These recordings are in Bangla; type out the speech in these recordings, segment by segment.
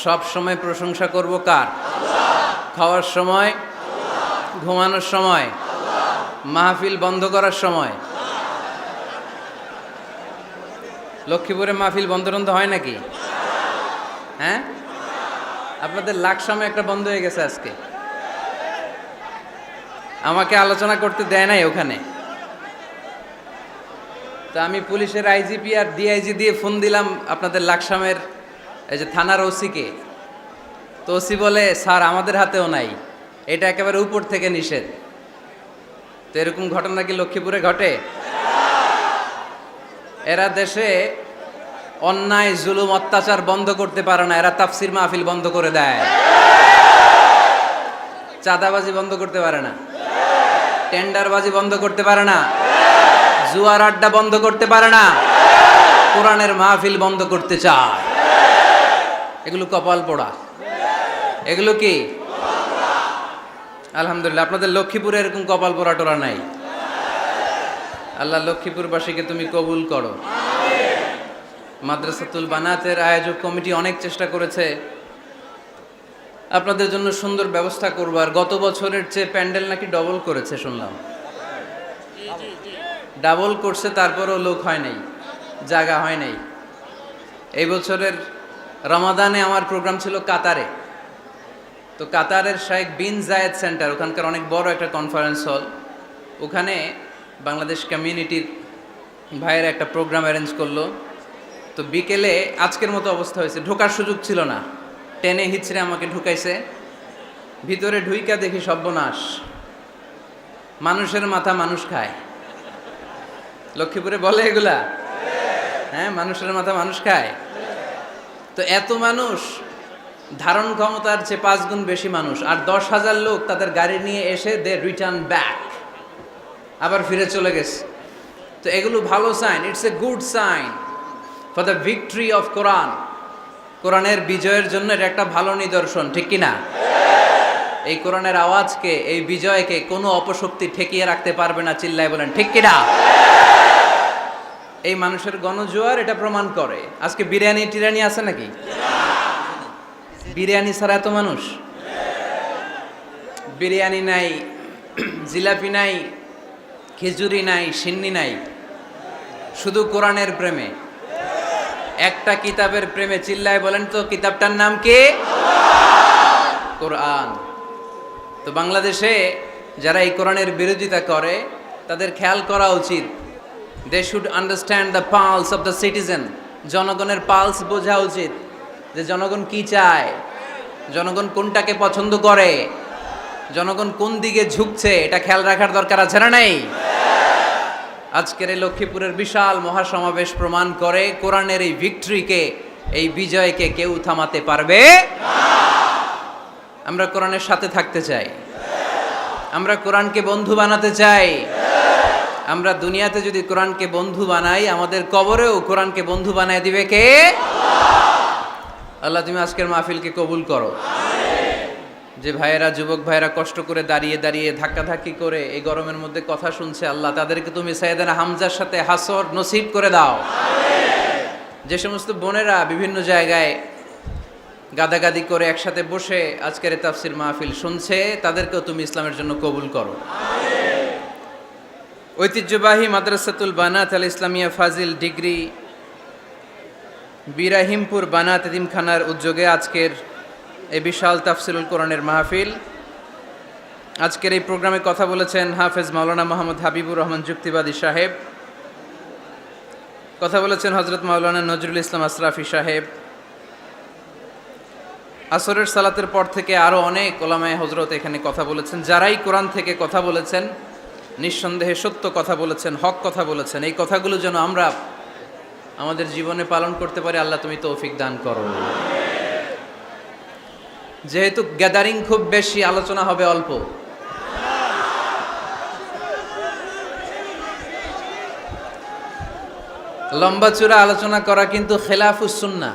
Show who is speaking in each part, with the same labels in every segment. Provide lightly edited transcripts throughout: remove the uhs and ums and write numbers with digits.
Speaker 1: সব সময় প্রশংসা করব কার? খাওয়ার সময়, ঘুমানোর সময়, মাহফিল বন্ধ করার সময়। লক্ষ্মীপুরে মাহফিল বন্ধ টন্ধ হয় নাকি? হ্যাঁ, আপনাদের লাকসামে একটা বন্ধ হয়ে গেছে আজকে। আমাকে আলোচনা করতে দেয় নাই ওখানে। তা আমি পুলিশের আইজিপি আর ডিআইজি দিয়ে ফোন দিলাম আপনাদের লাকসামের এই যে থানার ওসিকে। তো ওসি বলে, স্যার আমাদের হাতেও নাই, এটা একেবারে উপর থেকে নিষেধ। তো এরকম ঘটনা কি লক্ষ্মীপুরে ঘটে? এরা দেশে অন্যায় জুলুম অত্যাচার বন্ধ করতে পারে না, এরা তাফসির মাহফিল বন্ধ করে দেয়। চাঁদাবাজি বন্ধ করতে পারে না, টেন্ডারবাজি বন্ধ করতে পারে না, জুয়ার আড্ডা বন্ধ করতে পারে না, কোরআনের মাহফিল বন্ধ করতে চায়। এগুলো কপাল পোড়া। এগুলো কি? আলহামদুলিল্লাহ, আপনাদের লক্ষ্মীপুরে এরকম কপাল পোড়া টোরা নাই। আল্লাহ লক্ষ্মীপুরবাসীকে তুমি কবুল করো। মাদ্রাসাতুল বানাতের আয়োজক কমিটি অনেক চেষ্টা করেছে আপনাদের জন্য সুন্দর ব্যবস্থা করবার। গত বছরের চেয়ে প্যান্ডেল নাকি ডবল করেছে শুনলাম। ডাবল করছে, তারপরও লোক হয় নাই, জায়গা হয় নাই। এই বছরের রমাদানে আমার প্রোগ্রাম ছিল কাতারে। তো কাতারের শাইখ বিন জায়েদ সেন্টার, ওখানকার অনেক বড় একটা কনফারেন্স হল, ওখানে বাংলাদেশ কমিউনিটির ভাইয়ের একটা প্রোগ্রাম অ্যারেঞ্জ করলো। তো বিকেলে আজকের মতো অবস্থা হয়েছে, ঢোকার সুযোগ ছিল না, টেনে হিচড়ে আমাকে ঢুকাইছে। ভিতরে ঢুইকা দেখি সর্বনাশ, মানুষের মাথা মানুষ খায়। লক্ষ্মীপুরে বলে এগুলা? হ্যাঁ, মানুষের মাথা মানুষ খায়। তো এত মানুষ, ধারণ ক্ষমতার চেয়ে 5 গুণ বেশি মানুষ, আর 10,000 লোক তাদের গাড়ি নিয়ে এসে দে রিটার্ন ব্যাক, আবার ফিরে চলে গেছে। তো এগুলো ভালো sign, it's a good sign for the victory of Quran. কোরআনের বিজয়ের জন্য এটা একটা ভালো নিদর্শন, ঠিক কিনা? এই কোরআনের আওয়াজকে, এই বিজয়কে কোনো অপশক্তি ঠেকিয়ে রাখতে পারবে না, চিল্লায় বলেন ঠিক কিনা? এই মানুষের গণজোয়ার এটা প্রমাণ করে। আজকে বিরিয়ানি টিরানি আছে নাকি? বিরিয়ানি ছাড়া এত মানুষ? বিরিয়ানি নাই, জিলাপি নাই, খিচুড়ি নাই, সিন্নি নাই, শুধু কোরআনের প্রেমে, একটা কিতাবের প্রেমে। চিল্লায় বলেন তো কিতাবটার নাম কি? কোরআন। তো বাংলাদেশে যারা এই কোরআনের বিরোধিতা করে তাদের খেয়াল করা উচিত। They should understand the pulse of the citizen. জনগণের পালস বোঝা উচিত, যে জনগণ কি চায়, জনগণ কোনটাকে পছন্দ করে, জনগণ কোন দিকে ঝুঁকছে, এটা খেয়াল রাখার দরকার আছে না নাই? আজকের এই লক্ষ্মীপুরের বিশাল মহাসমাবেশ প্রমাণ করে কোরআনের এই ভিক্টরিকে, এই বিজয়কে কেউ থামাতে পারবে না। আমরা কোরআনের সাথে থাকতে চাই, আমরা কোরআনকে বন্ধু বানাতে চাই। আমরা দুনিয়াতে যদি কোরআনকে বন্ধু বানাই, আমাদের কবরেও কোরআনকে বন্ধু বানায় দিবে কে? আল্লাহ তুমি আজকের মাহফিলকে কবুল করো। যে ভাইয়েরা, যুবক ভাইয়েরা কষ্ট করে দাঁড়িয়ে দাঁড়িয়ে ধাক্কাধাক্কি করে এই গরমের মধ্যে কথা শুনছে, আল্লাহ তাদেরকে তুমি সাইয়েদনা হামজার সাথে হাসর নসিব করে দাও। যে সমস্ত বোনেরা বিভিন্ন জায়গায় গাদাগাদি করে একসাথে বসে আজকের তাফসির মাহফিল শুনছে, তাদেরকেও তুমি ইসলামের জন্য কবুল করো। ঐতিহ্যবাহী মাদ্রাসাতুল বানাত আল ইসলামিয়া ফাজিল ডিগ্রি বিরাহিমপুর বানাত এতিমখানার উদ্যোগে আজকের এই বিশাল তাফসিরুল কোরআনের মাহফিল। আজকের এই প্রোগ্রামে কথা বলেছেন হাফেজ মাওলানা মোহাম্মদ হাবিবুর রহমান যুক্তিবাদী সাহেব, কথা বলেছেন হজরত মাওলানা নজরুল ইসলাম আশরাফি সাহেব। আসরের সালাতের পর থেকে আরও অনেক ওলামায়ে হজরত এখানে কথা বলেছেন। যারাই কোরআন থেকে কথা বলেছেন, নিঃসন্দেহে সত্য কথা বলেছেন, হক কথা বলেছেন। এই কথাগুলো যেন আমরা আমাদের জীবনে পালন করতে পারি, আল্লাহ তুমি তৌফিক দান করো। যেহেতু গ্যাদারিং খুব বেশি, আলোচনা হবে অল্প। লম্বা চূড়া আলোচনা করা কিন্তু খেলাফুস সুন্নাহ,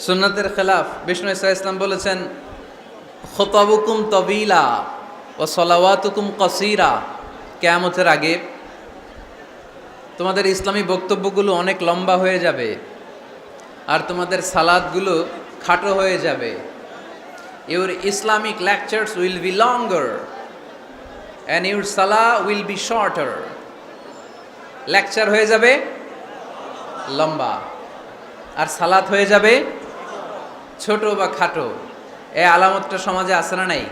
Speaker 1: সুন্নাতের খেলাফ। বিষ্ণু ইসা ইসলাম বলেছেন, খুতাবুকুম তবিলা ও সলাওয়াতুকুম কসিরা। কিয়ামতের আগে তোমাদের ইসলামী বক্তব্যগুলো অনেক লম্বা হয়ে যাবে, আর তোমাদের সালাদগুলো খাটো হয়ে যাবে। Your Islamic lectures will be longer and your salah will be shorter. Lecture হয়ে যাবে লম্বা, আর সালাত হয়ে যাবে ছোট বা খাটো। এই আলামতটা সমাজে আছে না নাই?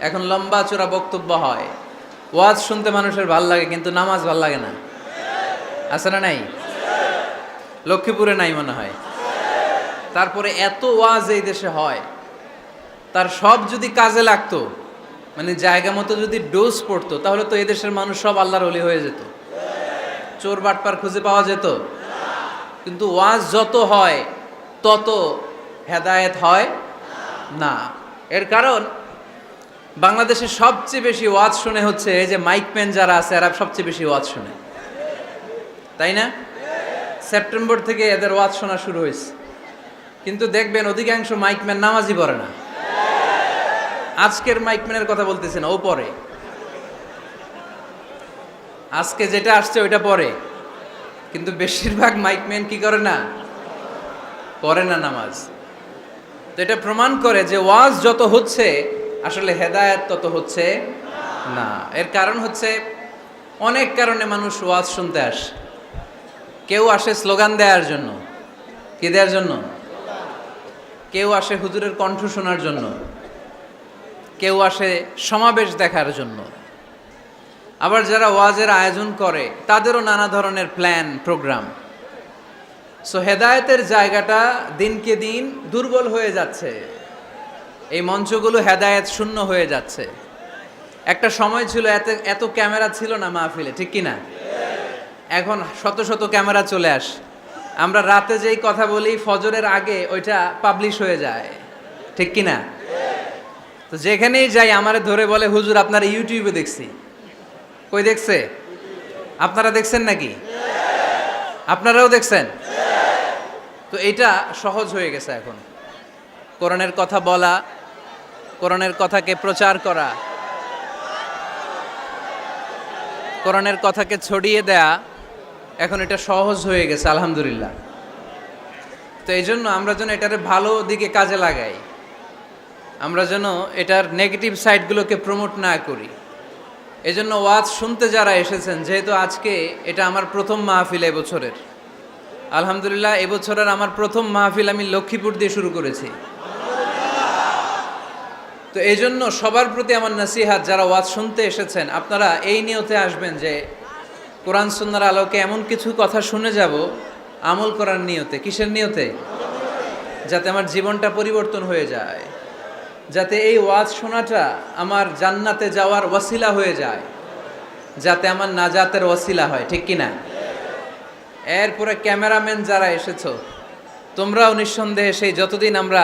Speaker 1: এখন লম্বা চূড়া বক্তব্য হয়, ওয়াজ শুনতে মানুষের ভাল লাগে, কিন্তু নামাজ ভাল লাগে না। আছে না নাই? লক্ষ্মীপুরে নাই মনে হয়। তারপরে এত ওয়াজ এই দেশে হয়, তার সব যদি কাজে লাগতো, মানে জায়গা মতো যদি ডোজ পড়তো, তাহলে তো এই দেশের মানুষ সব আল্লাহর ওলি হয়ে যেত, চোর বাটপার খুঁজে পাওয়া যেত। কিন্তু ওয়াজ যত হয় তত হেদায়েত হয় না। এর কারণ বাংলাদেশে সবচেয়ে বেশি ওয়াজ শুনে হচ্ছে এই যে মাইকম্যান যারা আছে, এরা সবচেয়ে বেশি ওয়াজ শুনে, তাই না? সেপ্টেম্বর থেকে এদের ওয়াজ শোনা শুরু হয়েছে, কিন্তু দেখবেন অধিকাংশ মাইকম্যান নামাজই পড়ে না। আজকের মাইকম্যানের কথা বলতেছি না, ও পড়ে। আজকে যেটা আসছে ওইটা পড়ে, কিন্তু বেশিরভাগ মাইকম্যান কি করে না? পড়ে না নামাজ। তো এটা প্রমাণ করে যে ওয়াজ যত হচ্ছে আসলে হেদায়েত তত হচ্ছে না। এর কারণ হচ্ছে অনেক কারণে মানুষ ওয়াজ শুনতে আসে। কেউ আসে স্লোগান দেওয়ার জন্য, কি দেওয়ার জন্য? কেউ আসে হুজুরের কণ্ঠ শোনার জন্য, কেউ আসে সমাবেশ দেখার জন্য। আবার যারা ওয়াজের আয়োজন করে তাদেরও নানা ধরনের প্ল্যান প্রোগ্রাম। সো হেদায়েতের জায়গাটা দিনকে দিন দুর্বল হয়ে যাচ্ছে, এই মঞ্চগুলো হেদায়েত শূন্য হয়ে যাচ্ছে। একটা সময় ছিল এত এত ক্যামেরা ছিল না মাহফিলে, ঠিক কি না? এখন শত শত ক্যামেরা চলে আসে। আমরা রাতে যেই কথা বলি ফজরের আগে ওইটা পাবলিশ হয়ে যায়, ঠিক কি না? তো যেখানেই যাই আমারে ধরে বলে, হুজুর আপনার ইউটিউবে দেখছি। কই দেখছে? আপনারা দেখছেন নাকি? আপনারাও দেখছেন? তো এটা সহজ হয়ে গেছে এখন। কোরআনের কথা বলা, কোরআনের কথাকে প্রচার করা, কোরআনের কথাকে ছড়িয়ে দেয়া, এখন এটা সহজ হয়ে গেছে আলহামদুলিল্লাহ। তো এই জন্য আমরা যেন এটার ভালো দিকে কাজে লাগাই, আমরা যেন এটার নেগেটিভ সাইডগুলোকে প্রমোট না করি। এই জন্য ওয়াজ শুনতে যারা এসেছেন, যেহেতু আজকে এটা আমার প্রথম মাহফিল এবছরের, আলহামদুলিল্লাহ এবছরের আমার প্রথম মাহফিল আমি লক্ষ্মীপুর দিয়ে শুরু করেছি। তো এই জন্য সবার প্রতি আমার নসিহাত, যারা ওয়াজ শুনতে এসেছেন আপনারা এই নিয়তে আসবেন যে কোরআন সুন্নাহর আলোকে এমন কিছু কথা শুনে যাব আমল করার নিয়তে। কিসের নিয়তে? যাতে আমার জীবনটা পরিবর্তন হয়ে যায়, যাতে এই ওয়াজ শোনাটা আমার জান্নাতে যাওয়ার ওয়াসিলা হয়ে যায়, যাতে আমার নাজাতের ওয়াসিলা হয়, ঠিক কিনা? এরপরে ক্যামেরাম্যান যারা এসেছো, তোমরাও নিঃসন্দেহে সেই যতদিন আমরা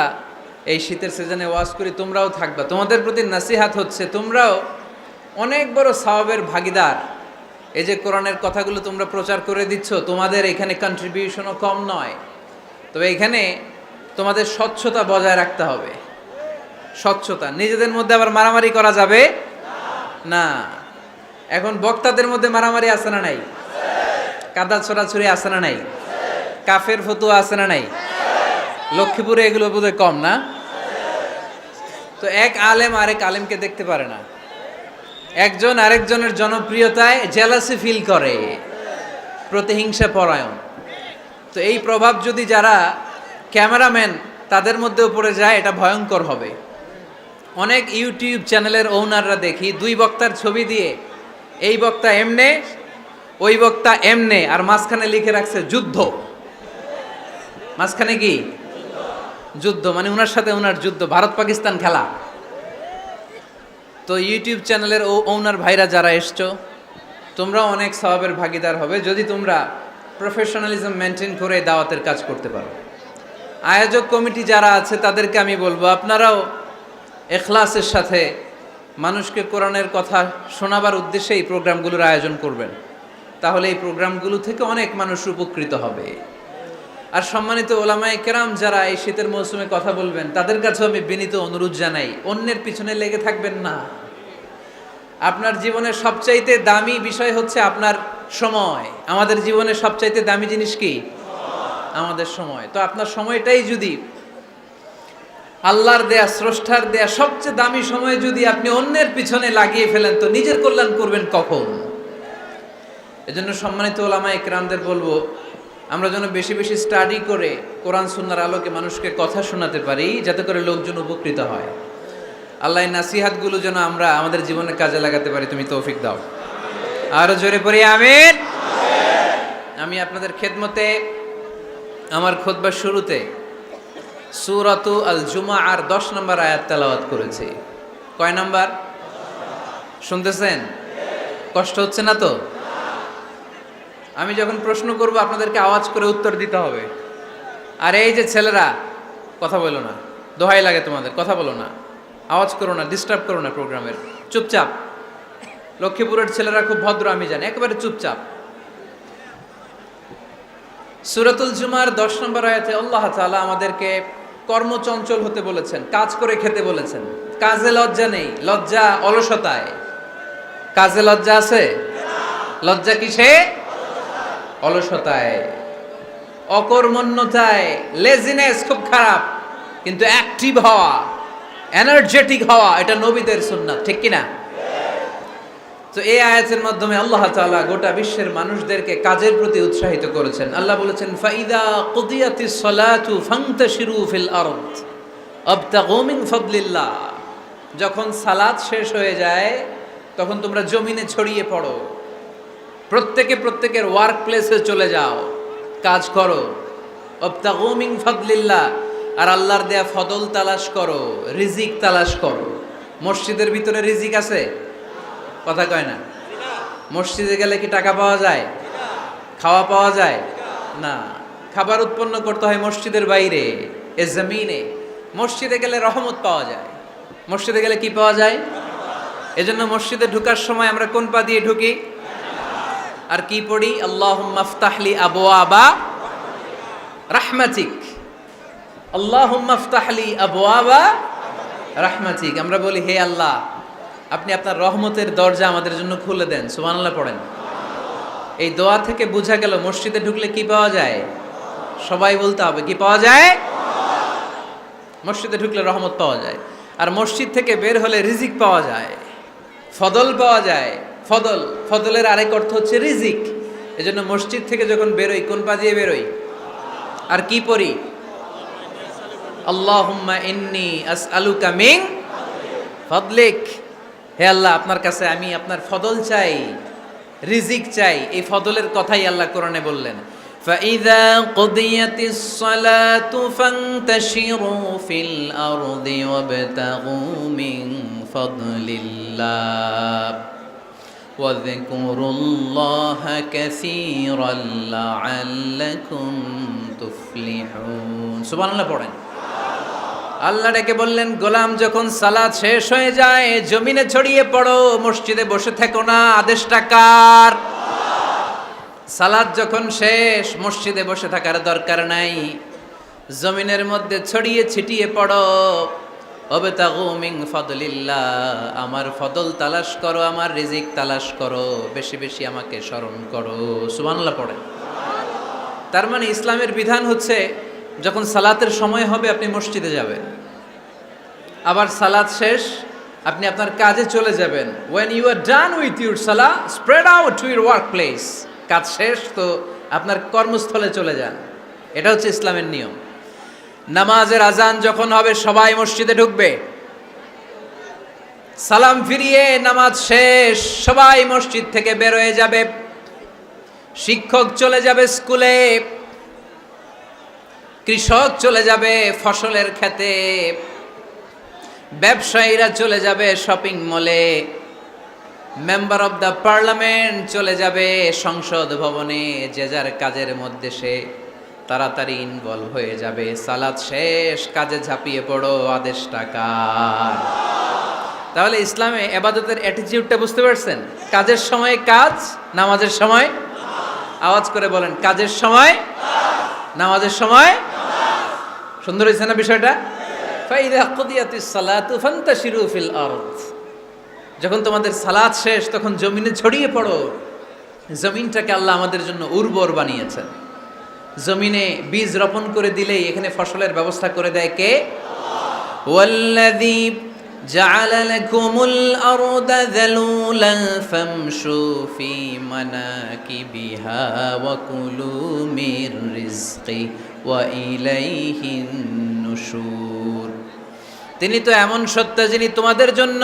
Speaker 1: এই শীতের সিজনে ওয়াজ করি তোমরাও থাকবা। তোমাদের প্রতি নাসিহাত হচ্ছে তোমরাও অনেক বড় সওয়াবের ভাগীদার। এই যে কোরআনের কথাগুলো তোমরা প্রচার করে দিচ্ছ, তোমাদের এখানে কন্ট্রিবিউশনও কম নয়। তবে এখানে তোমাদের স্বচ্ছতা বজায় রাখতে হবে। স্বচ্ছতা, নিজেদের মধ্যে আবার মারামারি করা যাবে না। এখন বক্তাদের মধ্যে মারামারি আছে না নাই? কাদা ছোড়াছুরি আছে না নাই? কাফের ফতুয়া আছে না নাই? লক্ষ্মীপুরে এগুলো বোধহয় কম না? তো এক আলেম আরেক আলেমকে দেখতে পারে না, একজন আরেকজনের জনপ্রিয়তায় জেলাসি ফিল করে, প্রতিহিংসা পরায়ণ। তো এই প্রভাব যদি যারা ক্যামেরাম্যান তাদের মধ্যেও পড়ে যায়, এটা ভয়ঙ্কর হবে। অনেক ইউটিউব চ্যানেলের ওনাররা দেখি দুই বক্তার ছবি দিয়ে এই বক্তা এমনে, ওই বক্তা এমনে, আর মাঝখানে লিখে রাখছে যুদ্ধ। মাঝখানে কি যুদ্ধ? মানে ওনার সাথে ওনার যুদ্ধ, ভারত পাকিস্তান খেলা। তো ইউটিউব চ্যানেলের ওনার ভাইরা যারা এসছো, তোমরাও অনেক সওয়াবের ভাগীদার হবে যদি তোমরা প্রফেশনালিজম মেনটেন করে দাওয়াতের কাজ করতে পারো। আয়োজক কমিটি যারা আছে তাদেরকে আমি বলবো, আপনারাও ইখলাসের সাথে মানুষকে কোরআনের কথা শোনাবার উদ্দেশ্যে এই প্রোগ্রামগুলোর আয়োজন করবেন। তাহলে এই প্রোগ্রামগুলো থেকে অনেক মানুষ উপকৃত হবে। আর সম্মানিত ওলামায়ে কেরাম যারা এই শীতের মৌসুমে কথা বলবেন, তাদের কাছেও আমি বিনীত অনুরোধ জানাই, অন্যের পিছনে লেগে থাকবেন না। আপনার জীবনের সবচাইতে দামি বিষয় হচ্ছে আপনার সময়। আমাদের জীবনের সবচাইতে দামি জিনিস কি? আমাদের সময়। তো আপনার সময়টাই যদি আল্লাহর দেয়া, স্রষ্টার দেয়া সবচেয়ে দামি সময় যদি আপনি অন্যের পিছনে লাগিয়ে ফেলেন তো নিজের কল্যাণ করবেন কখন? এজন্য সম্মানিত ওলামায়ে কেরামদের বলবো, আমরা যেন বেশি বেশি স্টাডি করে কোরআন সুন্নাহর আলোকে মানুষকে কথা শোনাতে পারি, যাতে করে লোকজন উপকৃত হয়। আল্লাহ নাসিহাতগুলো যেন আমরা আমাদের জীবনে কাজে লাগাতে পারি, তুমি তৌফিক দাও। আরো জোরে পড়ি আমিন। আমি আপনাদের খেদমতে আমার খুতবার শুরুতে সূরাতু আল জুমআর 10 নম্বর আয়াত তেলাওয়াত করেছি। কয় নাম্বার শুনতেছেন? কষ্ট হচ্ছে না তো? আমি যখন প্রশ্ন করব আপনাদেরকে আওয়াজ করে উত্তর দিতে হবে। আর এই যে ছেলেরা, কথা বলো না, দোহাই লাগে তোমাদের, কথা বলো না, আওয়াজ করো না, ডিস্টার্ব করো না প্রোগ্রামের, চুপচাপ। লক্ষ্মীপুরের ছেলেরা খুব ভদ্র আমি জানি, একেবারে চুপচাপ। সূরাতুল জুমার 10 নম্বর আয়াতে আল্লাহ তাআলা আমাদেরকে কর্মচঞ্চল হতে বলেছেন, কাজ করে খেতে বলেছেন। কাজে লজ্জা নেই, লজ্জা অলসতায়। কাজে লজ্জা আছে? লজ্জা কিসে? অলসতায়, অকর্মণ্যতায়। লেজিনেস খুব খারাপ, কিন্তু অ্যাক্টিভ হওয়া, এনার্জেটিক হওয়া, এটা নবীদের সুন্নাত, ঠিক কিনা? তো এই আয়াতের মাধ্যমে আল্লাহ তাআলা গোটা বিশ্বের মানুষদেরকে কাজের প্রতি উৎসাহিত করেছেন। আল্লাহ বলেছেন, ফাইদা কুদিয়াতিস সালাতু ফান্তাশিরু ফিল আরদ আবতাগু মিন ফাদলিল্লাহ। যখন সালাত শেষ হয়ে যায় তখন তোমরা জমিনে ছড়িয়ে পড়ো, প্রত্যেকের ওয়ার্ক প্লেসে চলে যাও, কাজ করো। আবতাগু মিন ফাদলিল্লাহ, আর আল্লাহর দেয়া ফদল তালাশ করো, রিজিক তালাশ করো। মসজিদের ভিতরে রিজিক আছে? কথা কয় না। মসজিদে গেলে কি টাকা পাওয়া যায়? খাওয়া পাওয়া যায় না। খাবার উৎপন্ন করতে হয় মসজিদের বাইরে, এ জমিনে। মসজিদে গেলে রহমত পাওয়া যায়। মসজিদে গেলে কি পাওয়া যায়? এজন্য মসজিদে ঢোকার সময় আমরা কোন পা দিয়ে ঢুকি আর কি পড়ি? আল্লাহুম্মা ইফতাহলি আবওয়াবা রাহমাতিক, আল্লাহুম্মা ইফতাহলি আবওয়াবা রাহমাতিক। আমরা বলি, হে আল্লাহ, আপনি আপনার রহমতের দরজা আমাদের জন্য খুলে দেন। সুবহানাল্লাহ পড়েন। এই দোয়া থেকে বোঝা গেল মসজিদে ঢুকলে কি পাওয়া যায়? সবাই বলতে হবে, কি পাওয়া যায়? মসজিদে ঢুকলে রহমত পাওয়া যায়, আর মসজিদ থেকে বের হলে রিজিক পাওয়া যায়, ফদল পাওয়া যায়। ফদলের আরেক অর্থ হচ্ছে রিজিক। এজন্য মসজিদ থেকে যখন বেরোই কোন পা দিয়ে বেরোই আর কি পড়ি? আল্লাহুম্মা ইন্নী আসআলুকা মিন ফাদলিক। হে আল্লাহ, আপনার কাছে আমি আপনার ফদল চাই, রিজিক চাই। এই ফদলের কথাই আল্লাহ কোরআনে বললেন, ফাইযা কুদিয়াতিস সালাতু ফান্তাশিরু ফিল আরদি ওয়াবতাগু মিন ফাদলিল্লাহ ওয়াযকুরুল্লাহা কাসীরান লাআল্লাকুম তুফলিহুন। সুবহানাল্লাহ পড়েন। আল্লাহ ডেকে বললেন, গোলাম যখন সালাত শেষ হয়ে যায় জমিনে ছড়িয়ে পড়ো, মসজিদে বসে থেকো না। আদেশটা কার? সালাত যখন শেষ মসজিদে বসে থাকার দরকার নাই, জমিনের মধ্যে ছড়িয়ে ছিটিয়ে পড়ো। ওয়াবতাগু মিন ফাদলিল্লাহ, আমার ফদল তালাশ করো, আমার রিজিক তালাশ করো, বেশি বেশি আমাকে স্মরণ করো। সুবহানাল্লাহ পড়েন। তার মানে ইসলামের বিধান হচ্ছে, যখন সালাতের সময় হবে আপনি মসজিদে যাবেন, আবার সালাত শেষ আপনি আপনার কাজে চলে যাবেন। when you are done with your salah spread out to your workplace। কাজ শেষ তো আপনার কর্মস্থলে চলে যান। এটা হচ্ছে ইসলামের নিয়ম। নামাজের আজান যখন হবে সবাই মসজিদে ঢুকবে, সালাম ফিরিয়ে নামাজ শেষ সবাই মসজিদ থেকে বের হয়ে যাবে। শিক্ষক চলে যাবে স্কুলে, কৃষক চলে যাবে ফসলের খেতে, ব্যবসায়ীরা চলে যাবে শপিং মলে, মেম্বার অব দ্য পার্লামেন্ট চলে যাবে সংসদ ভবনে। যে যার কাজের মধ্যে সে তাড়াতাড়ি ইনভলভ হয়ে যাবে। সালাত শেষ, কাজে ঝাঁপিয়ে পড়ো। আদেশটা কার? তাহলে ইসলামে ইবাদতের অ্যাটিটিউডটা বুঝতে পারছেন? কাজের সময় কাজ, নামাজের সময় আওয়াজ করে বলেন, কাজের সময় নামাজের সময়। সুন্দর হয়েছে না বিষয়টা? ফাইদা কুদিয়াতিস সালাতু ফান্তাশিরু ফিল আরদ। যখন তোমাদের সালাত শেষ তখন জমিনে ছড়িয়ে পড়ো। জমিনটাকে আল্লাহ আমাদের জন্য উর্বর বানিয়েছেন। জমিনে বীজ রোপণ করে দিলেই এখানে ফসলের ব্যবস্থা করে দেয় কে? ওয়াল্লাযী জা'আলা লাকুমুল আরদা যালুলান ফামশু ফি মানাকিবিহা ওয়া কুলু মির রিজকি ওয়া ইলাইহিন নুশুর। তিনি তো এমন সত্তা যিনি তোমাদের জন্য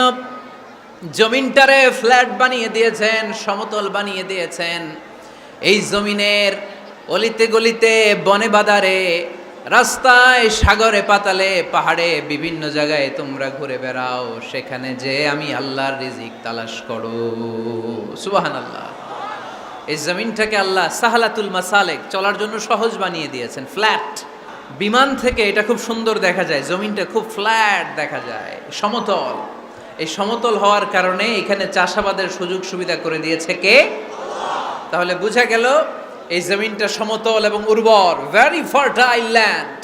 Speaker 1: জমিনটারে ফ্ল্যাট বানিয়ে দিয়েছেন, সমতল বানিয়ে দিয়েছেন। এই জমিনের অলিতে গলিতে, বনে বাদারে, রাস্তায়, সাগরে, পাতালে, পাহাড়ে, বিভিন্ন জায়গায় তোমরা ঘুরে বেড়াও, সেখানে যে আমি আল্লাহর রিজিক তালাশ করো। সুবহানাল্লাহ। এই জমিনটাকে আল্লাহ সাহালাতুল মাসালেক, চলার জন্য সহজ বানিয়ে দিয়েছেন, ফ্ল্যাট। বিমান থেকে এটা খুব সুন্দর দেখা যায়, জমিনটা খুব ফ্ল্যাট দেখা যায়, সমতল। এই সমতল হওয়ার কারণে এখানে চাষাবাদের সুযোগ সুবিধা করে দিয়েছে কে? তাহলে বোঝা গেল এই জমিনটা সমতল এবং উর্বর, ভেরি ফার্টাইল ল্যান্ড।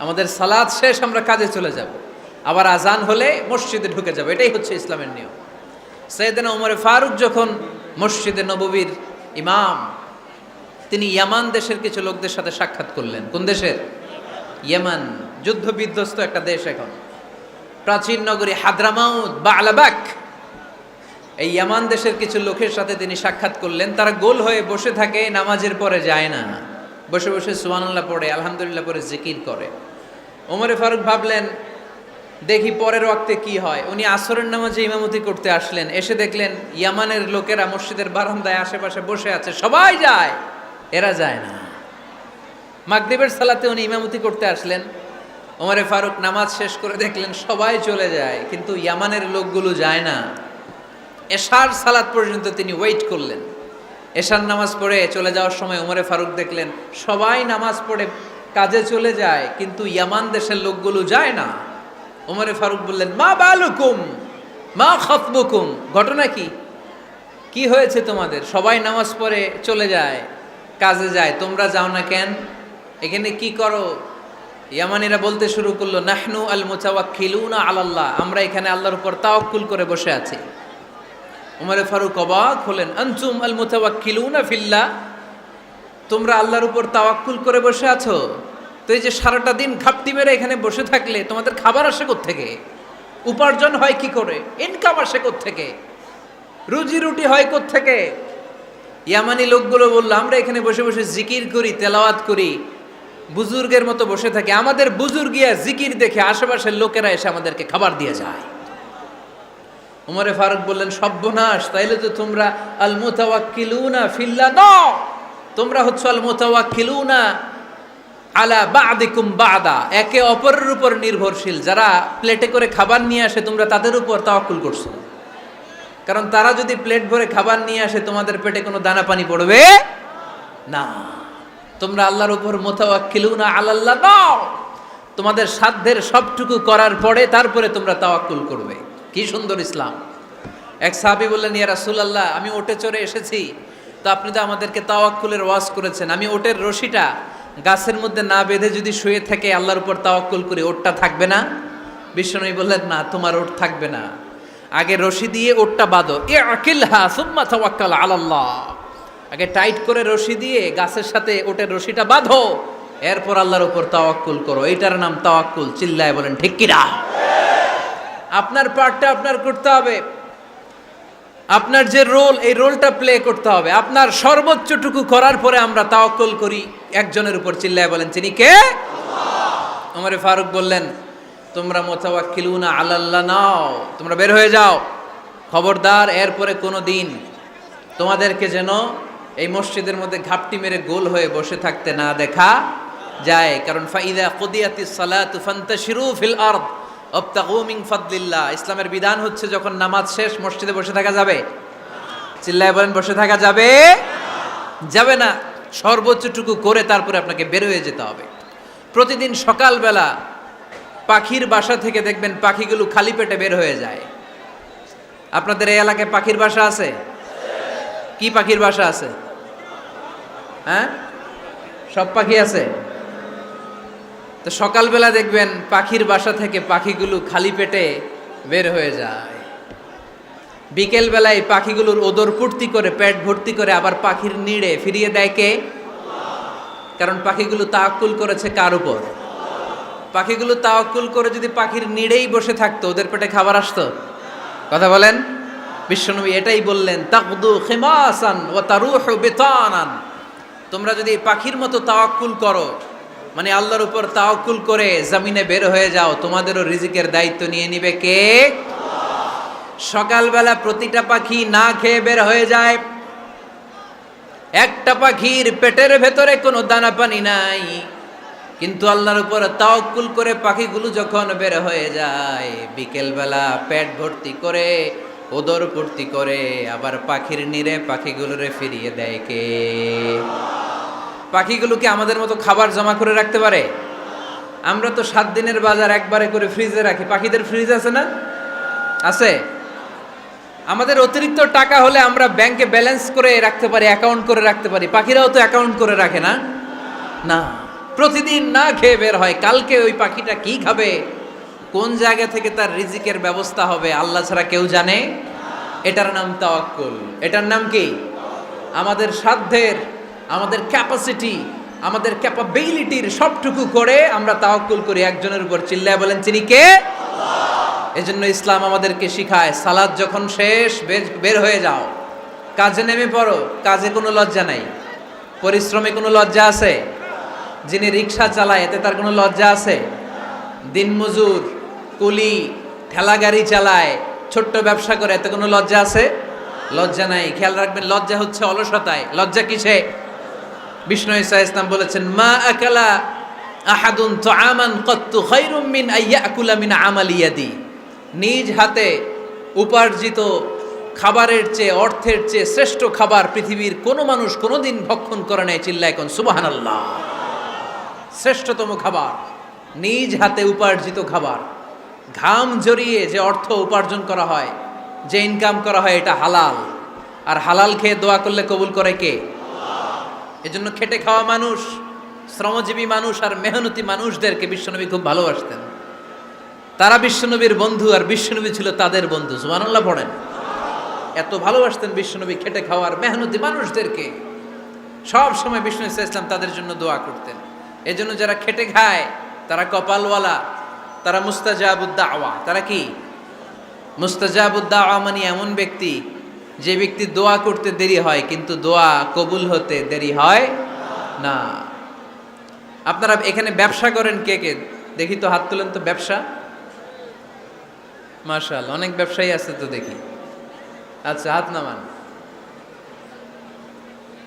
Speaker 1: আমাদের সালাত শেষ, আমরা কাজে চলে যাব, আবার আজান হলে মসজিদে ঢুকে যাব। এটাই হচ্ছে ইসলামের নিয়ম। সাইয়েদনা ওমর ফারুক যখন মসজিদে নববীর ইমাম, তিনি ইয়ামান দেশের কিছু লোকদের সাথে সাক্ষাৎ করলেন। কোন দেশের? ইয়ামান, যুদ্ধ বিধ্বস্ত একটা দেশ এখন। প্রাচীন নগরী হাদ্রামাউত বা আলাবাক, এই ইয়ামান দেশের কিছু লোকের সাথে তিনি সাক্ষাৎ করলেন। তারা গোল হয়ে বসে থাকে, নামাজের পরে যায় না, বসে বসে সুবহানাল্লাহ পড়ে, আলহামদুলিল্লাহ পড়ে জিকির করে। ওমরে ফারুক ভাবলেন দেখি পরের ওয়াক্তে কি হয়। উনি আসরের নামাজে ইমামতি করতে আসলেন, এসে দেখলেন ইয়ামানের লোকেরা মসজিদের বারান্দায় আশেপাশে বসে আছে, সবাই যায়, এরা যায় না। মাগরিবের সালাতে উনি ইমামতি করতে আসলেন, ওমরে ফারুক নামাজ শেষ করে দেখলেন সবাই চলে যায়, কিন্তু ইয়ামানের লোকগুলো যায় না। এশার সালাত পর্যন্ত তিনি ওয়েট করলেন। এশার নামাজ পড়ে চলে যাওয়ার সময় ওমরে ফারুক দেখলেন সবাই নামাজ পড়ে কাজে চলে যায়, কিন্তু ইয়ামান দেশের লোকগুলো যায় না। ওমরে ফারুক বললেন, মা বালুকুম মা খাতবুকুম, ঘটনা কি? কি হয়েছে তোমাদের? সবাই নামাজ পড়ে চলে যায়, কাজে যায়, তোমরা যাও না কেন? এখানে কি করো? ইয়ামানিরা বলতে শুরু করলো, নাহনু আল মুতাওয়াক্কিলুনা আলাল্লাহ, আমরা এখানে আল্লাহর উপর তাওয়াক্কুল করে বসে আছি। ওমরে ফারুক অবাক হলেন, আনতুম আল মুতাওয়াক্কিলুনা ফিল্লাহ, তোমরা আল্লাহর উপর তাওয়াক্কুল করে বসে আছো? তো এই যে সারাটা দিন ঘাপটি মেরে এখানে বসে থাকলে তোমাদের খাবার আসে কোত্থেকে? উপার্জন হয় কি করে? ইনকাম আসে কোত্থেকে? রুজি রুটি হয় কোত্থেকে? ইয়ামানি লোকগুলো বললো, আমরা এখানে বসে বসে জিকির করি, তেলাওয়াত করি, বুজুর্গের মতো বসে থাকি, আমাদের বুজুর্গিয়া জিকির দেখে আশেপাশের লোকেরা এসে আমাদেরকে খাবার দিয়ে যায়। ওমরে ফারুক বললেন, সর্বনাশ, তাইলে তো তোমরা আল মুতাওয়াক্কিলুনা ফিল্লাহ নও, তোমরা হচ্ছে আল মুতাওয়াক্কিলুনা আলা বা'দিকুম বা'দা, একে অপরের উপর নির্ভরশীল। যারা প্লেটে করে খাবার নিয়ে আসে তোমরা তাদের উপর তাওয়াক্কুল করছো, কারণ তারা যদি প্লেট ভরে খাবার নিয়ে আসে তোমাদের পেটে কোনো দানা পানি পড়বে না। তোমরা আল্লাহর উপর মুতাওয়াক্কিলুনা আলাল্লাহ নও, তোমাদের সাধ্যের সবটুকু করার পরে তারপরে তোমরা তাওয়াক্কুল করবে। কি সুন্দর ইসলাম! এক সাহাবী বললেন, ইয়া রাসূলুল্লাহ, আমি ওটে চড়ে এসেছি, তো আপনি তো আমাদেরকে তাওয়াক্কুলের ওয়াজ করেছেন, আমি ওটের রশিটা গাছের মধ্যে না বেঁধে যদি শুয়ে থেকে আল্লাহর উপর তাওয়াক্কুল করি, ওটটা থাকবে না? বিশ্বনবী বললেন, না, তোমার ওট থাকবে না, আগে রশি দিয়ে ওটটা বাঁধো, ইআকিলহা সুম্মা তাওয়াক্কাল আলাল্লাহ, আগে টাইট করে রশি দিয়ে গাছের সাথে ওটের রশিটা বাঁধো, এরপর আল্লাহর উপর তাওয়াক্কুল করো। এইটার নাম তাওয়াক্কুল। চিল্লায় বলেন ঠিক কিনা? আপনার পার্টটা আপনার করতে হবে, আপনার যে রোল, এই রোলটা প্লে করতে হবে। আপনার সর্বোচ্চটুকু করার পরে আমরা তাওয়াক্কুল করি একজনের উপর। চিল্লায় বলেন তিনি কে? আল্লাহ। ওমরে ফারুক বললেন, তোমরা মুতাওয়াক্কিলুনা আলাল্লাহ নাও, তোমরা বের হয়ে যাও, খবরদার এরপরে কোনো দিন তোমাদেরকে যেন এই মসজিদের মধ্যে ঘাপটি মেরে গোল হয়ে বসে থাকতে না দেখা যায়। কারণ ফাইদা কুদিয়াতিস সালাতু ফান্তাশিরু ফিল আরদ ওয়াবতাগু মিন ফাদলিল্লাহ, ইসলামের বিধান হচ্ছে যখন নামাজ শেষ মসজিদে বসে থাকা যাবে? চিল্লায় বলেন বসে থাকা যাবে? যাবে না। সর্বোচ্চটুকু করে তারপরে আপনাকে বের হয়ে যেতে হবে। প্রতিদিন সকালবেলা পাখির বাসা থেকে দেখবেন পাখিগুলো খালি পেটে বের হয়ে যায়। আপনাদের এই এলাকায় পাখির বাসা আছে? কি পাখির বাসা আছে? হ্যাঁ, সব পাখি আছে। তো সকালবেলা দেখবেন পাখির বাসা থেকে পাখিগুলো খালি পেটে বের হয়ে যায়। বিকেল বেলায় পাখিগুলোর ওদর পূর্তি করে পেট ভর্তি করে আবার পাখির নিড়ে ফিরিয়ে দেয় কে? কারণ পাখিগুলো তাওয়াক্কুল করেছে কার উপর? পাখিগুলো তাওয়াক্কুল করে যদি পাখির নিড়েই বসে থাকতো, ওদের পেটে খাবার আসতো? কথা বলেন। বিশ্বনবী এটাই বললেন, তাকদু খিমাসান ওয়া তারুহু বিতানান। তোমরা যদি পাখির মতো তাওয়াক্কুল করো, মানে আল্লাহর উপর তাওয়াক্কুল করে জমিনে বের হয়ে যাও, তোমাদেরও রিজিকের দায়িত্ব নিয়ে নিবে কে? সকালবেলা প্রতিটা পাখি না খেয়ে বের হয়ে যায়। একটা পাখির পেটের ভেতরে কোনো দানা পানি নাই, কিন্তু আল্লাহর উপর তাওয়াক্কুল করে পাখিগুলো যখন বের হয়ে যায়, বিকেলবেলা পেট ভর্তি করে, ওদর ভর্তি করে, আবার পাখির নিরে পাখিগুলোরে ফিরিয়ে দেয় কে? পাখিগুলোকে আমাদের মতো খাবার জমা করে রাখতে পারে? আমরা তো 7 দিনের বাজার একবারে করে ফ্রিজে রাখি। পাখিদের ফ্রিজ আছে না? আছে। আমাদের অতিরিক্ত টাকা হলে আমরা ব্যাংকে ব্যালেন্স করে রাখতে পারি, অ্যাকাউন্ট করে রাখতে পারি। পাখিরাও তো অ্যাকাউন্ট করে রাখে না? না, প্রতিদিন না খেয়ে বের হয়। কালকে ওই পাখিটা কি খাবে, কোন জায়গা থেকে তার রিজিকের ব্যবস্থা হবে, আল্লাহ ছাড়া কেউ জানে। এটার নাম তাওয়াক্কুল। এটার নাম কি? আমাদের সাধ্যের, আমাদের ক্যাপাসিটি, আমাদের ক্যাপাবিলিটির সবটুকু করে আমরা তাওয়াক্কুল করি একজনের উপর। চিল্লায় বলেন, চিনি কে? এজন্য ইসলাম আমাদেরকে শিখায়, সালাত যখন শেষ, বের হয়ে যাও, কাজে নেমে পড়ো। কাজে কোনো লজ্জা নাই, পরিশ্রমে কোনো লজ্জা আছে? যিনি রিক্সা চালায় এতে তার কোনো লজ্জা আছে? দিনমজুর, কুলি, ঠেলা গাড়ি চালায়, ছোট্ট ব্যবসা করে, এতে কোনো লজ্জা আছে? লজ্জা নাই। খেয়াল রাখবেন, লজ্জা হচ্ছে অলসতায়। লজ্জা কিসে? বিষ্ণু ঈসা ইসলাম বলেছেন, মা আকালা আহাদুন তুআমান কাত্তু খায়রুম মিন আইয়াকুলা মিন আমালি ইয়াদি। নিজ হাতে উপার্জিত খাবারের চেয়ে, অর্থের চেয়ে শ্রেষ্ঠ খাবার পৃথিবীর কোনো মানুষ কোনোদিন ভক্ষণ করে নাই। চিল্লায় কোন সুবহানাল্লাহ। শ্রেষ্ঠতম খাবার নিজ হাতে উপার্জিত খাবার। ঘাম জড়িয়ে যে অর্থ উপার্জন করা হয়, যে ইনকাম করা হয়, এটা হালাল। আর হালাল খেয়ে দোয়া করলে কবুল করে কে? এজন্য খেটে খাওয়া মানুষ, শ্রমজীবী মানুষ আর মেহনতি মানুষদেরকে বিশ্বনবী খুব ভালোবাসতেন। তারা বিশ্বনবীর বন্ধু, আর বিশ্বনবী ছিল তাদের বন্ধু। সুবহানাল্লাহ পড়েন। এত ভালোবাসতেন বিশ্বনবী খেটে খাওয়ার মেহনতি মানুষদেরকে। সব সময় বিষ্ণু ইসলাম তাদের জন্য দোয়া করতেন। এজন্য যারা খেটে খায় তারা কপালওয়ালা, তারা মুস্তাজাবুদ দাওয়া। তারা কি? মুস্তাজাবুদ দাওয়া মানে এমন ব্যক্তি, যে ব্যক্তি দোয়া করতে দেরি হয় কিন্তু দোয়া কবুল হতে দেরি হয় না। আপনারা এখানে ব্যবসা করেন কে কে? দেখি তো, হাত তুলেন তো। ব্যবসা, মাশাআল্লাহ, অনেক ব্যবসায়ী আছে তো দেখি। আচ্ছা, হাত নামান।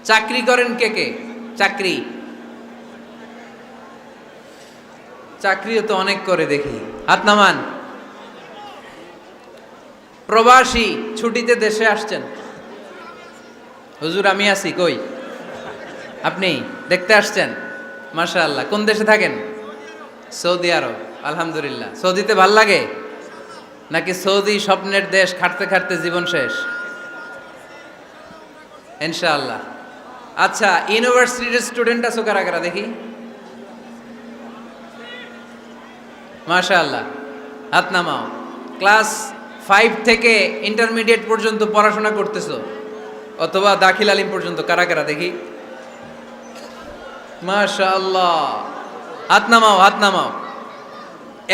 Speaker 1: চাকরি করেন কে কে? চাকরি, চাকরিও তো অনেক করে দেখি, হাত নামান। প্রবাসী, ছুটিতে দেশে আসছেন। হুজুর আমি আছি, কই? আপনি দেখতে আসছেন? মাশাআল্লাহ। কোন দেশে থাকেন? সৌদি আরব। আলহামদুলিল্লাহ। সৌদিতে ভাল লাগে নাকি সৌদি স্বপ্নের দেশ, খাটতে খাটতে জীবন শেষ? ইনশাআল্লাহ। আচ্ছা, ইউনিভার্সিটির স্টুডেন্ট আছো কারা কারা দেখি? মাশাআল্লাহ, হাত নামাও। ক্লাস 5 থেকে ইন্টারমিডিয়েট পর্যন্ত পড়াশোনা করতেছো, অথবা দাখিল আলিম পর্যন্ত, কারা কারা দেখি? মাশাআল্লাহ, হাত নামাও, হাত নামাও।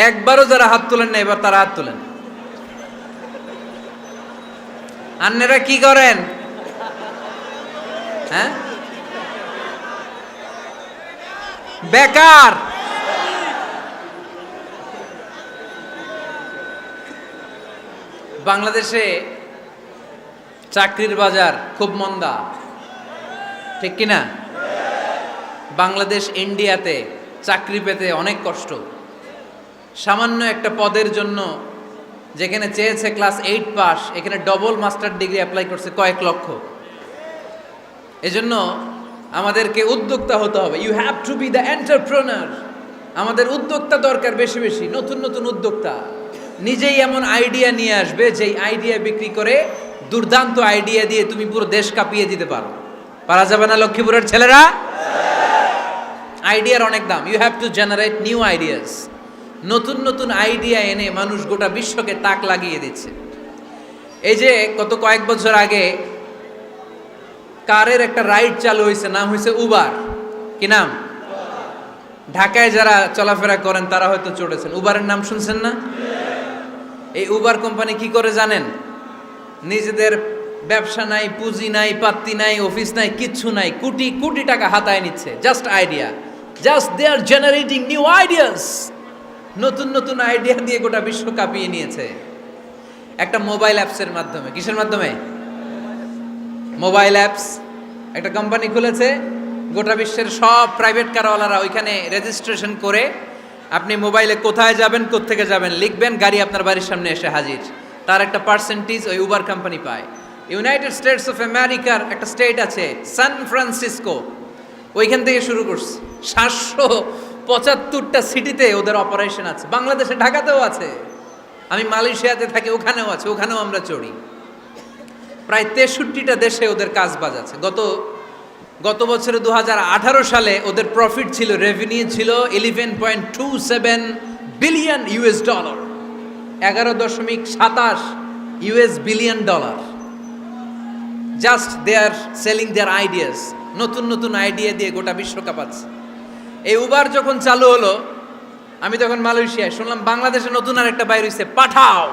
Speaker 1: একবারও যারা হাত তোলেন না, এবার তারা হাত তোলেন। আন্নেরা কি করেন? হ্যাঁ, বেকার। বাংলাদেশে চাকরির বাজার খুব মন্দা, ঠিক কিনা? বাংলাদেশ ইন্ডিয়াতে চাকরি পেতে অনেক কষ্ট। সামান্য একটা পদের জন্য যেখানে চেয়েছে ক্লাস 8 পাস, এখানে ডবল মাস্টার ডিগ্রি অ্যাপ্লাই করছে কয়েক লক্ষ। এজন্য আমাদেরকে উদ্যোক্তা হতে হবে। You have to be the entrepreneur. আমাদের উদ্যোক্তা দরকার, বেশি বেশি নতুন নতুন উদ্যোক্তা। নিজেই এমন আইডিয়া নিয়ে আসবে, যেই আইডিয়া বিক্রি করে, দুর্দান্ত আইডিয়া দিয়ে তুমি পুরো দেশ কাঁপিয়ে দিতে পারো। পারা যাবে না লক্ষ্মীপুরের ছেলেরা? আইডিয়ার অনেক দাম। You have to generate new ideas. নতুন নতুন আইডিয়া এনে মানুষ গোটা বিশ্বকে তাক লাগিয়ে দিচ্ছে। এই যে গত কয়েক বছর আগে কারের একটা রাইড চালু হয়েছে, নাম হয়েছে উবার। কি নাম? ঢাকায় যারা চলাফেরা করেন তারা হয়তো চড়েছেন, উবারের নাম শুনছেন না? এই উবার কোম্পানি কি করে জানেন? নিজেদের ব্যবসা নাই, পুঁজি নাই, পাত্তি নাই, অফিস নাই, কিচ্ছু নাই, কোটি কোটি টাকা হাতায় নিচ্ছে। Just idea, just they are generating new ideas. নতুন নতুন আইডিয়া দিয়ে গোটা বিশ্ব কাঁপিয়ে নিয়েছে একটা মোবাইল অ্যাপসের মাধ্যমে। কিসের মাধ্যমে? Mobile apps. একটা কোম্পানি খুলেছে, গোটা বিশ্বের সব প্রাইভেট কারওয়ালারা ওইখানে রেজিস্ট্রেশন করে আপনি মোবাইলে কোথায় যাবেন, কোত্থেকে যাবেন লিখবেন, গাড়ি আপনার বাড়ির সামনে এসে হাজির। তার একটা পার্সেন্টেজ ওই উবার কোম্পানি পায়। ইউনাইটেড স্টেটস অফ আমেরিকার একটা স্টেট আছে সান ফ্রান্সিসকো, ওইখান থেকে শুরু করছে। 775টা সিটিতে ওদের অপারেশন আছে। বাংলাদেশে ঢাকাতেও আছে, আমি মালয়েশিয়াতে থাকি, ওখানেও আছে, ওখানেও আমরা চড়ি। প্রায় 63টা দেশে ওদের কাজ বাজ আছে। গত বছরে 2018 সালে ওদের প্রফিট ছিল, রেভিনিউ ছিল 11.27 billion US dollar, 11.27 US billion dollar. Just they are selling their ideas. নতুন নতুন আইডিয়া দিয়ে গোটা বিশ্ব কাঁপাচ্ছে। এই উবার যখন চালু হলো, আমি তখন মালয়েশিয়ায়, শুনলাম বাংলাদেশে নতুন আর একটা বাইর হইছে, পাঠাও।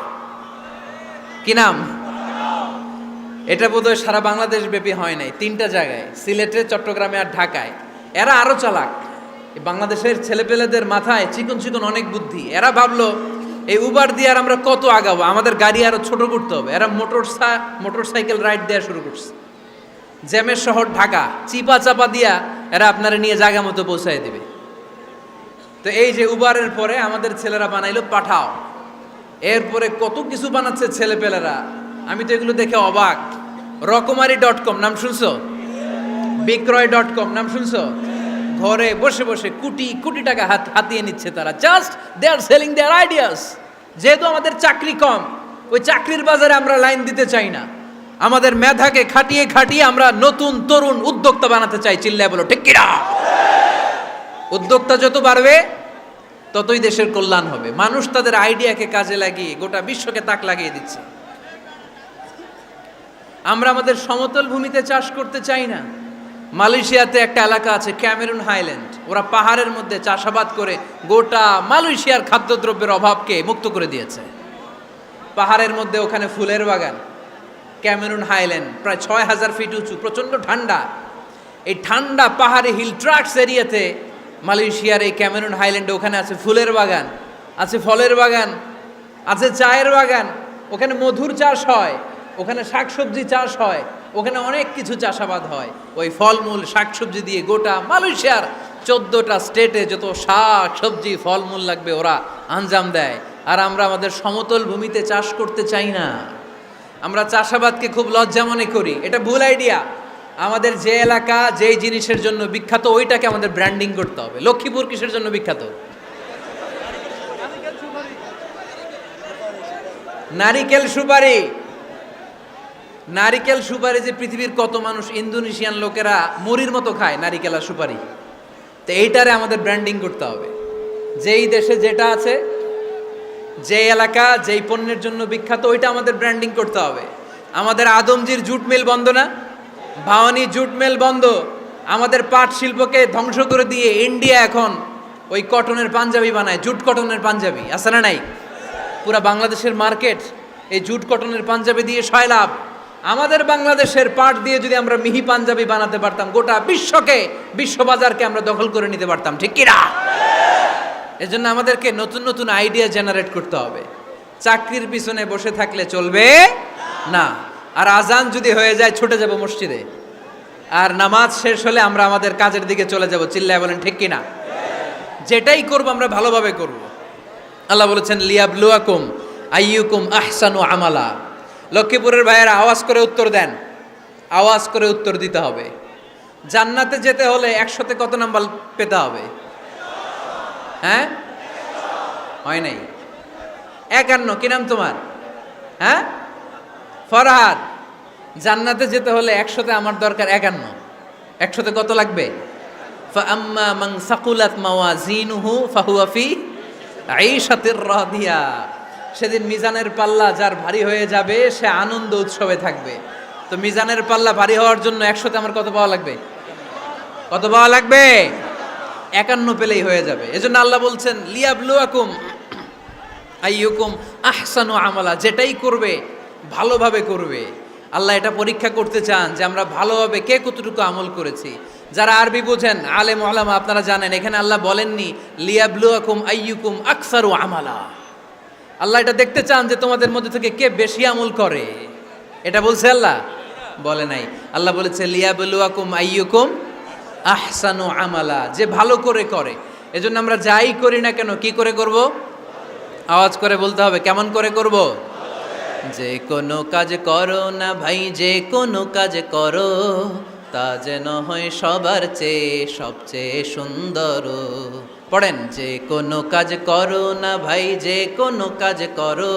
Speaker 1: কি নাম? এটা বোধহয় সারা বাংলাদেশ ব্যাপী হয় নাই, 3টা জায়গায়, সিলেটে, চট্টগ্রামে আর ঢাকায়। এরা আরো চালাক। বাংলাদেশের ছেলেপেলেদের মাথায় চিকন চিকন অনেক বুদ্ধি। এরা ভাবলো এই উবার দিয়ে আর আমরা কত আগাবো, আমাদের গাড়ি আরো ছোট করতে হবে। এরা মোটরসাইকেল রাইড দেওয়া শুরু করছে। জ্যামের শহর ঢাকা, চিপা চাপা দিয়া এরা আপনারা নিয়ে জায়গা মতো পৌঁছায় দিবে। তো এই যে উবারের পরে আমাদের ছেলেরা বানাইলো পাঠাও। এরপরে কত কিছু বানাচ্ছে ছেলেপেলেরা, আমি তো এগুলো দেখে অবাক। রকমারি.com নাম শুনছো? বিক্রয়.com নাম শুনছো? ঘরে বসে বসে কোটি কোটি টাকা হাতিয়ে নিচ্ছে তারা। Just they are selling their ideas. যেহেতু আমাদের চাকরি কম, ওই চাকরির বাজারে আমরা লাইন দিতে চাই না। আমাদের মেধাকে খাটিয়ে খাটিয়ে আমরা নতুন তরুণ উদ্যোক্তা বানাতে চাই। চিল্লায় বলো ঠিক কিনা? উদ্যোক্তা যত বাড়বে ততই দেশের কল্যাণ হবে। মানুষ তাদের আইডিয়াকে কাজে লাগিয়ে গোটা বিশ্বকে তাক লাগিয়ে দিচ্ছে। আমরা আমাদের সমতল ভূমিতে চাষ করতে চাই না। মালয়েশিয়াতে একটা এলাকা আছে ক্যামেরুন হাইল্যান্ড, ওরা পাহাড়ের মধ্যে চাষাবাদ করে গোটা মালয়েশিয়ার খাদ্যদ্রব্যের অভাবকে মুক্ত করে দিয়েছে। পাহাড়ের মধ্যে ওখানে ফুলের বাগান, ক্যামেরুন হাইল্যান্ড প্রায় 6000 ফিট উঁচু, প্রচণ্ড ঠান্ডা। এই ঠান্ডা পাহাড়ি হিল ট্রাক্স এরিয়াতে মালয়েশিয়ার এই ক্যামেরুন হাইল্যান্ডে ওখানে আছে ফুলের বাগান, আছে ফলের বাগান, আছে চায়ের বাগান, ওখানে মধুর চাষ হয়, ওখানে শাকসবজি চাষ হয়, ওখানে অনেক কিছু চাষাবাদ হয়। ওই ফলমূল শাকসবজি দিয়ে গোটা মালয়েশিয়ার 14টা স্টেটে যত শাক সবজি ফলমূল লাগবে ওরা আঞ্জাম দেয়। আর আমরা আমাদের সমতল ভূমিতে চাষ করতে চাই না। আমরা চাষাবাদকে খুব লজ্জা মনে করি, এটা ভুল আইডিয়া। আমাদের যে এলাকা যেই জিনিসের জন্য বিখ্যাত ওইটাকে আমাদের ব্র্যান্ডিং করতে হবে। লক্ষ্মীপুর কিসের জন্য বিখ্যাত? নারিকেল সুপারি। নারিকেল সুপারি যে পৃথিবীর কত মানুষ, ইন্দোনেশিয়ান লোকেরা মুড়ির মতো খায় নারিকেল আর সুপারি। তো এইটারে আমাদের ব্র্যান্ডিং করতে হবে। যেই দেশে যেটা আছে, যে এলাকা যেই পণ্যের জন্য বিখ্যাত ওইটা আমাদের ব্র্যান্ডিং করতে হবে। আমাদের আদমজির জুট মিল বন্ধ না? ভাওয়ানি জুট মিল বন্ধ। আমাদের পাট শিল্পকে ধ্বংস করে দিয়ে ইন্ডিয়া এখন ওই কটনের পাঞ্জাবি বানায়, জুট কটনের পাঞ্জাবি। আছে না নাই? পুরা বাংলাদেশের মার্কেট এই জুট কটনের পাঞ্জাবি দিয়ে সয়লাভ। আমাদের বাংলাদেশের পাট দিয়ে যদি আমরা মিহি পাঞ্জাবি বানাতে পারতাম, গোটা বিশ্ববাজারকে আমরা দখল করে নিতে পারতাম। ঠিক কিনা? এজন্য আমাদেরকে নতুন নতুন আইডিয়া জেনারেট করতে হবে। চাকরির পিছনে বসে থাকলে চলবে না। আর আজান যদি হয়ে যায় ছুটে যাব মসজিদে, আর নামাজ শেষ হলে আমরা আমাদের কাজের দিকে চলে যাব। চিল্লায় বলেন ঠিক কিনা? যেটাই করব আমরা ভালোভাবে করব। আল্লাহ বলেছেন লিয়াবলুয়াকুম আইয়ুকুম আহসানু আমালা। লক্ষ্মীপুরের ভাইয়েরা আওয়াজ করে উত্তর দেন, আওয়াজ করে উত্তর দিতে হবে। জান্নাতে যেতে হলে 100তে কত নাম্বার পেতে হবে? হ্যাঁ, হয় নাই 51। কি নাম তোমার? হ্যাঁ, ফরহাদ। জান্নাতে যেতে হলে 100তে আমার দরকার 51। 100তে কত লাগবে? ফাআম্মা মান সাকুলাত মাওয়াজিনুহু ফাহুয়া ফি আইশাতির রাদিয়া। সেদিন মিজানের পাল্লা যার ভারী হয়ে যাবে সে আনন্দ উৎসবে থাকবে। তো মিজানের পাল্লা ভারী হওয়ার জন্য 100তে আমার কত পাওয়া লাগবে? কত পাওয়া লাগবে? 51 পেলেই হয়ে যাবে। এজন্য আল্লাহ বলছেন লিয়াবলুয়াকুম আইয়ুকুম আহসানু আমালা, যেটাই করবে ভালোভাবে করবে। আল্লাহ এটা পরীক্ষা করতে চান যে আমরা ভালোভাবে কে কতটুকু আমল করেছি। যারা আরবি বোঝেন আলেম ওলামা আপনারা জানেন, এখানে আল্লাহ বলেননি লিয়াবলুয়াকুম আইয়ুকুম আকসারু আমালা। আল্লাহ এটা দেখতে চান যে তোমাদের মধ্যে থেকে কে বেশি আমল করে, এটা বলছে আল্লাহ বলে নাই। আল্লাহ বলেছে লিয়াবলুয়াকুম আইয়ুকুম আহসানু আমালা, যে ভালো করে করে। এজন্য আমরা যাই করি না কেন কি করে করব? আওয়াজ করে বলতে হবে, কেমন করে করব? যে কোনো কাজ করো না ভাই, যে কোনো কাজ করো তা যেন হয় সবার চেয়ে সবচেয়ে সুন্দর। পড়েন, যে কোনো কাজ করো না ভাই, যে কোনো কাজ করো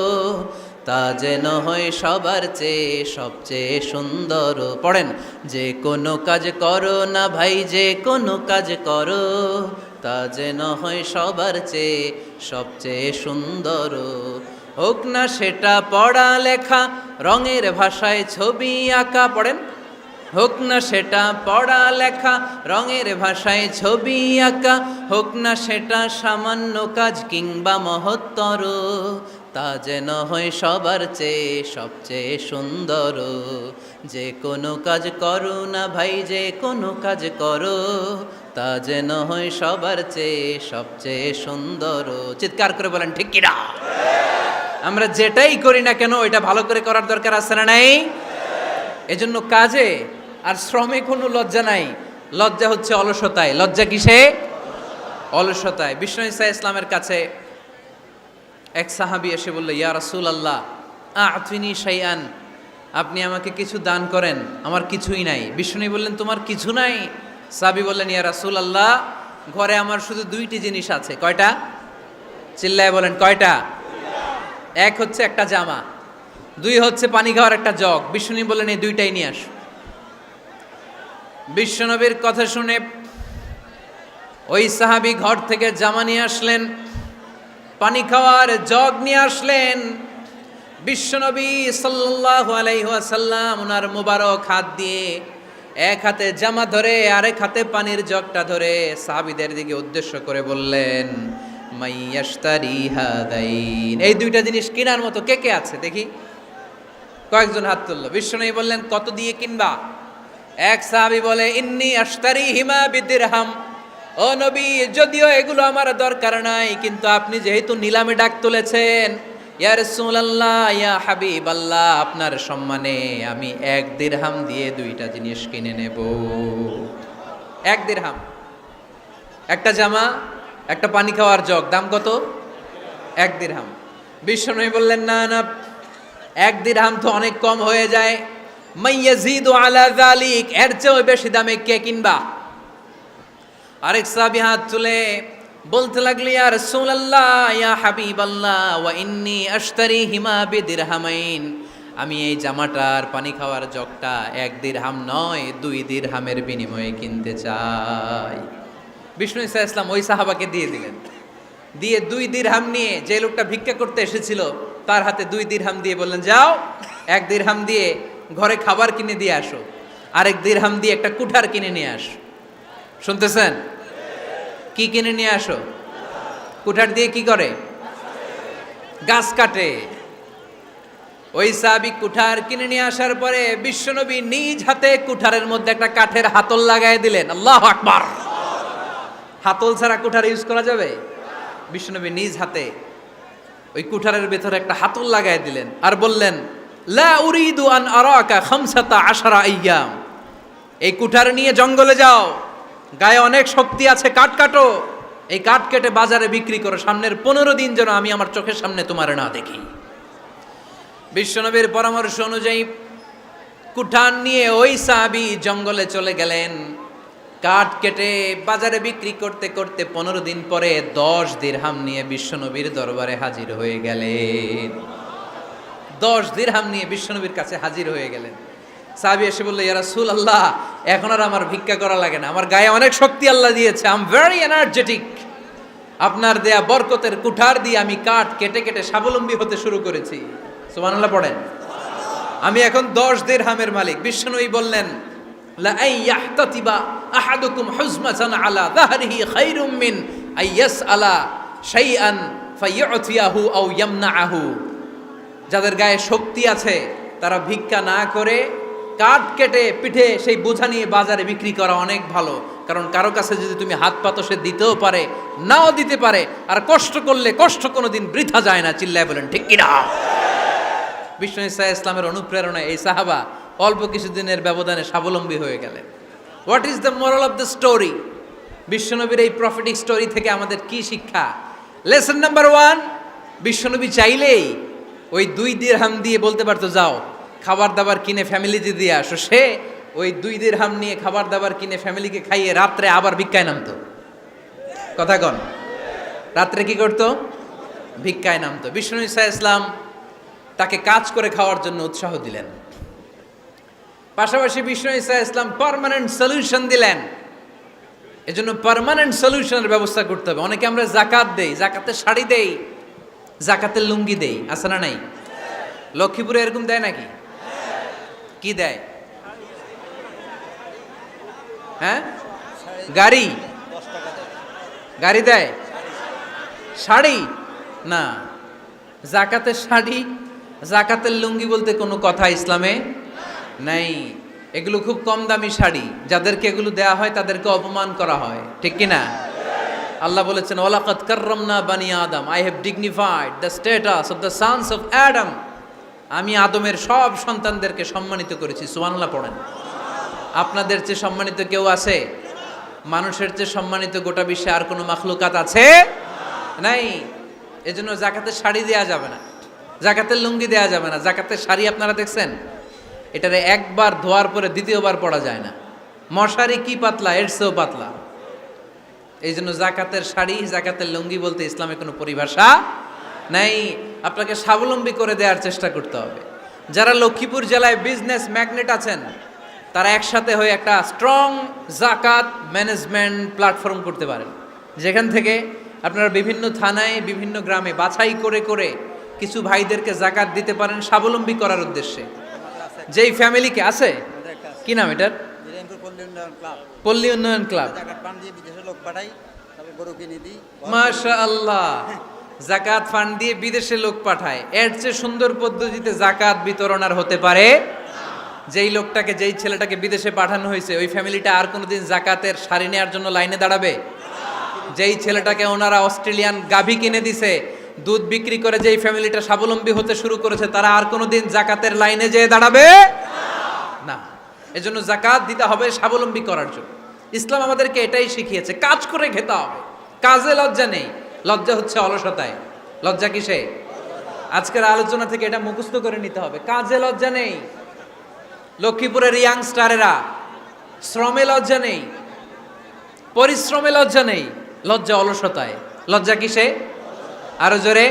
Speaker 1: তা যেন হয় সবার চেয়ে সবচেয়ে সুন্দর। পড়েন, যে কোনো কাজ করো না ভাই, যে কোনো কাজ করো তা যেন হয় সবার চেয়ে সবচেয়ে সুন্দর। হোক না সেটা পড়া লেখা, রঙের ভাষায় ছবি আঁকা। পড়েন, হোক না সেটা পড়া লেখা, রঙের ভাষায় ছবি আঁকা। হোক না সেটা সামান্য কাজ কিংবা মহত্তর, তা যেন হয় সবার চেয়ে সবচেয়ে সুন্দর। যে কোনো কাজ করো না ভাই, যে কোনো কাজ করো তা যেন হয় সবার চেয়ে সবচেয়ে সুন্দর। চিৎকার করে বলেন ঠিক কিনা? আমরা যেটাই করি না কেন এটা ভালো করে করার দরকার আছে না নাই? এজন্য কাজে আর শ্রমে কোনো লজ্জা নাই। লজ্জা হচ্ছে অলসতায়। লজ্জা কিসে? অলসতায়। বিষ্ণু ইসা ইসলামের কাছে এক সাহাবী এসে বলল, ইয়া রাসূলুল্লাহ আ'তিনি শাইআন, আপনি আমাকে কিছু দান করেন, আমার কিছুই নাই। বিষ্ণু বললেন, তোমার কিছু নাই? সাহাবী বললেন, ইয়া রাসূলুল্লাহ ঘরে আমার শুধু দুইটি জিনিস আছে। কয়টা? চিল্লায় বলেন কয়টা? এক হচ্ছে একটা জামা, দুই হচ্ছে পানি খাওয়ার একটা জগ। বিষ্ণু বললেন, এই দুইটাই নিয়ে আস। বিশ্বনবীর কথা শুনে ওই সাহাবী ঘর থেকে জামা নিয়ে আসলেন, পানি খাওয়ার জগ নিয়ে আসলেন। বিশ্বনবী সাল্লাল্লাহু আলাইহি ওয়াসাল্লাম ওনার মুবারক হাত দিয়ে এক হাতে জামা ধরে আরেক হাতে পানির জগটা ধরে সাহাবীদের দিকে উদ্দেশ্য করে বললেন, মাইয়াশতারি হাদাইন, এই দুইটা জিনিস কেনার মতো কে কে আছে দেখি? কয়েকজন হাত তুলল। বিশ্বনবী বললেন, কত দিয়ে কিনবা? এক সাহাবী বলে, ইন্নী আশতারিহিমা বিদিরহাম, ও নবী যদিও এগুলো আমার দরকার নাই, কিন্তু আপনি যেহেতু নিলামে ডাক তুলেছেন, ইয়া রাসূলুল্লাহ ইয়া হাবিবাল্লাহ, আপনার সম্মানে আমি 1 দিরহাম দিয়ে দুইটা জিনিস কিনে নেব। 1 দিরহাম, একটা জামা, একটা পানি খাওয়ার জগ, দাম কত? 1 দিরহাম। বিশ্বনবী বললেন, না না, 1 দিরহাম তো অনেক কম হয়ে যায়। মাইয়াজিদু আলা যালিক, এর চেয়ে বেশি দামে কে কিনবা? আরেক সাহাবী হাত তুলে বলতে লাগলো, ইয়া রাসূলুল্লাহ ইয়া হাবিবাল্লাহ ওয়া ইন্নী আশতারিহিমা বিদিরহামাইন, আমি এই জামাটার পানি খাওয়ার জগটা 1 দিরহাম নয় 2 দিরহামের বিনিময়ে কিনতে চাই। বিষ্ণু ইসা ইসলাম ওই সাহাবাকে দিয়ে দিলেন। দিয়ে 2 দিরহাম নিয়ে যে লোকটা ভিক্ষা করতে এসেছিল তার হাতে 2 দিরহাম দিয়ে বললেন, যাও 1 দিরহাম দিয়ে ঘরে খাবার কিনে দিয়ে আসো, আরেক দিরহাম দিয়ে একটা কুঠার কিনে নিয়ে আসো। শুনতেছেন? কি কিনে নিয়ে আসো? কুঠার দিয়ে কি করে? গাছ কাটে। ওই সাহাবী কুঠার কিনে নিয়ে আসার পরে বিশ্বনবী নিজ হাতে কুঠারের মধ্যে একটা কাঠের হাতল লাগাই দিলেন। আল্লাহু আকবার! হাতল ছাড়া কুঠার ইউজ করা যাবে? বিশ্বনবী নিজ হাতে ওই কুঠারের ভেতরে একটা হাতল লাগাই দিলেন আর বললেন, লা উরিদু আন আরাকা 15 আইয়াম, এই কুঠার নিয়ে জঙ্গলে যাও, গায়ে অনেক শক্তি আছে, কাঠ কাটো, এই কাঠ কেটে বাজারে বিক্রি করো, সামনের 15 দিন যেন আমি আমার চোখের সামনে তোমার না দেখি। বিশ্বনবীর পরামর্শ অনুযায়ী কুঠার নিয়ে ওই সাহাবী জঙ্গলে চলে গেলেন। কাঠ কেটে বাজারে বিক্রি করতে করতে 15 দিন পরে 10 দিরহাম নিয়ে বিশ্বনবীর দরবারে হাজির হয়ে গেলেন। 10 দিরহাম নিয়ে বিশ্বনবীর কাছে হাজির হয়ে গেলেন। সাহাবী এসে বলল, ইয়া রাসূলুল্লাহ এখন আর আমার ভিক্ষা করা লাগে না, আমার গায়ে অনেক শক্তি আল্লাহ দিয়েছে, আই এম ভেরি এনার্জেটিক, আপনার দেয়া বরকতের কুঠার দিয়ে আমি কাঠ কেটে কেটে স্বাবলম্বী হতে শুরু করেছি। সুবহানাল্লাহ পড়েন। আমি এখন 10 দিরহামের মালিক। বিশ্বনবী বললেন, লা আইয়াহতাতিবা আহাদুকুম হুজমাতান আলা যাহরিহি খায়রুম মিন আইয়াসআলা শাইআন ফায়ু'তিয়াহু আও ইয়ামনাহু। যাদের গায়ে শক্তি আছে তারা ভিক্ষা না করে কাঠ কেটে পিঠে সেই বোঝা নিয়ে বাজারে বিক্রি করা অনেক ভালো। কারণ কারো কাছে যদি তুমি হাত পাতো সে দিতেও পারে, নাও দিতে পারে। আর কষ্ট করলে কষ্ট কোনোদিন বৃথা যায় না। চিল্লায় বলেন ঠিক কিনা? বিষ্ণু ইসা ইসলামের অনুপ্রেরণায় এই সাহাবা অল্প কিছুদিনের ব্যবধানে স্বাবলম্বী হয়ে গেলেন। What is the moral of the story? বিশ্বনবীর এই প্রফেটিক স্টোরি থেকে আমাদের কি শিক্ষা? লেসন নাম্বার 1, বিশ্বনবী চাইলেই ওই 2 দিরহাম দিয়ে বলতে পারতো যাও খাবার দাবার কিনে ফ্যামিলিতে দিয়ে আসো। সে ওই 2 দিরহাম নিয়ে খাবার দাবার কিনে ফ্যামিলিকে খাইয়ে রাত্রে আবার ভিক্ষায় নামতো। কথা কন, রাত্রে কি করতো? ভিক্ষায় নামতো। বিষ্ণু ইসা ইসলাম তাকে কাজ করে খাওয়ার জন্য উৎসাহ দিলেন। পাশাপাশি বিষ্ণু ইসা ইসলাম পার্মানেন্ট সলিউশন দিলেন। এজন্য পার্মানেন্ট সলিউশনের ব্যবস্থা করতে হবে। অনেকে আমরা জাকাত দেই, জাকাতের শাড়ি দেই, জাকাতের লুঙ্গি দেই, আছে না নাই? লক্ষ্মীপুরে এরকম দেয় নাকি? কি দেয়? হ্যাঁ, গাড়ি গাড়ি দেয়, শাড়ি না। জাকাতের শাড়ি, জাকাতের লুঙ্গি বলতে কোনো কথা ইসলামে নাই। এগুলো খুব কম দামি শাড়ি, যাদেরকে এগুলো দেয়া হয় তাদেরকে অপমান করা হয়, ঠিক কি না? আল্লাহ বলেছেন ওয়ালাকাদ কাররামনা বানি আদম, I have dignified the status of the sons of Adam. আমি আদমের সব সন্তানদেরকে সম্মানিত করেছি। সুবহানাল্লাহ পড়েন। আপনাদের চেয়ে সম্মানিত কেউ আছে? মানুষের চেয়ে সম্মানিত গোটা বিশ্বে আর কোনো মাখলুকাত আছে? নাই। এজন্য জাকাতের শাড়ি দেয়া যাবে না, জাকাতের লুঙ্গি দেয়া যাবে না। জাকাতের শাড়ি আপনারা দেখছেন? এটারে একবার ধোয়ার পরে দ্বিতীয়বার পরা যায় না। মশারি কি পাতলা, এর চেয়েও পাতলা। এই জন্য জাকাতের শাড়ি, জাকাতের লুঙ্গি বলতে ইসলামে কোনো পরিভাষা নাই। আপনাকে স্বাবলম্বী করে দেওয়ার চেষ্টা করতে হবে। যারা লক্ষ্মীপুর জেলায় বিজনেস ম্যাগনেট আছেন তারা একসাথে হয়ে একটা স্ট্রং জাকাত ম্যানেজমেন্ট প্ল্যাটফর্ম করতে পারেন, যেখান থেকে আপনারা বিভিন্ন থানায়, বিভিন্ন গ্রামে বাছাই করে করে কিছু ভাইদেরকে জাকাত দিতে পারেন স্বাবলম্বী করার উদ্দেশ্যে। যেই ফ্যামিলিকে আছে, কি নাম এটার? পল্লী উন্নয়ন ক্লাব। মাশাআল্লাহ, জাকাত ফান্ড দিয়ে বিদেশে লোক পাঠায়। এর চেয়ে সুন্দর পদ্ধতিতে জাকাত বিতরণ আর হতে পারে? যেই লোকটাকে, যেই ছেলেটাকে বিদেশে পাঠানো হয়েছে ওই ফ্যামিলিটা আর কোনোদিন জাকাতের শাড়ি নেওয়ার জন্য লাইনে দাঁড়াবে? যেই ছেলেটাকে ওনারা অস্ট্রেলিয়ান গাভী কিনে দিছে, দুধ বিক্রি করে যেই ফ্যামিলিটা স্বাবলম্বী হতে শুরু করেছে, তারা আর কোনোদিন জাকাতের লাইনে যেয়ে দাঁড়াবে না। এজন্য জাকাত দিতে হবে স্বাবলম্বী করার জন্য। ইসলাম আমাদেরকে এটাই শিখিয়েছে, কাজ করে খেতে হবে। কাজে লজ্জা নেই, লজ্জা হচ্ছে অলসতায়। লজ্জা কিসে? আজকের আলোচনা থেকে এটা মুখস্থ করে নিতে হবে, কাজে লজ্জা নেই। লক্ষ্মীপুরের ইয়াংস্টারেরা শ্রমে লজ্জা নেই, পরিশ্রমে লজ্জা নেই, লজ্জা অলসতায়। লজ্জা কিসে? আরো জোরে।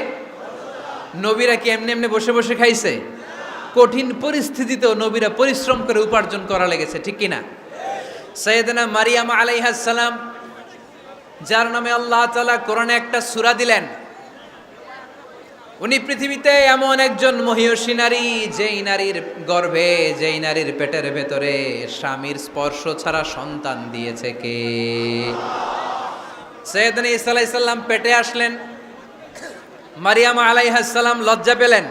Speaker 1: নবীরা কি এমনি এমনি বসে বসে খাইছে? কঠিন পরিস্থিতিতেও নবীরা পরিশ্রম করে উপার্জন করা লেগেছে, ঠিক কিনা? সাইয়েদনা মারিয়াম আলাইহিস সালাম, যার নামে আল্লাহ তাআলা কোরআনে একটা সূরা দিলেন, উনি পৃথিবীতে এমন একজন মহিয়সী নারী, যেই নারীর গর্ভে, যেই নারীর পেটের ভেতরে স্বামীর স্পর্শ ছাড়া সন্তান দিয়েছে কে? সাইয়েদনা ঈসা আলাইহিস সালাম পেটে আসলেন। মারিয়াম আলাইহিস সালাম লজ্জা পেলেন।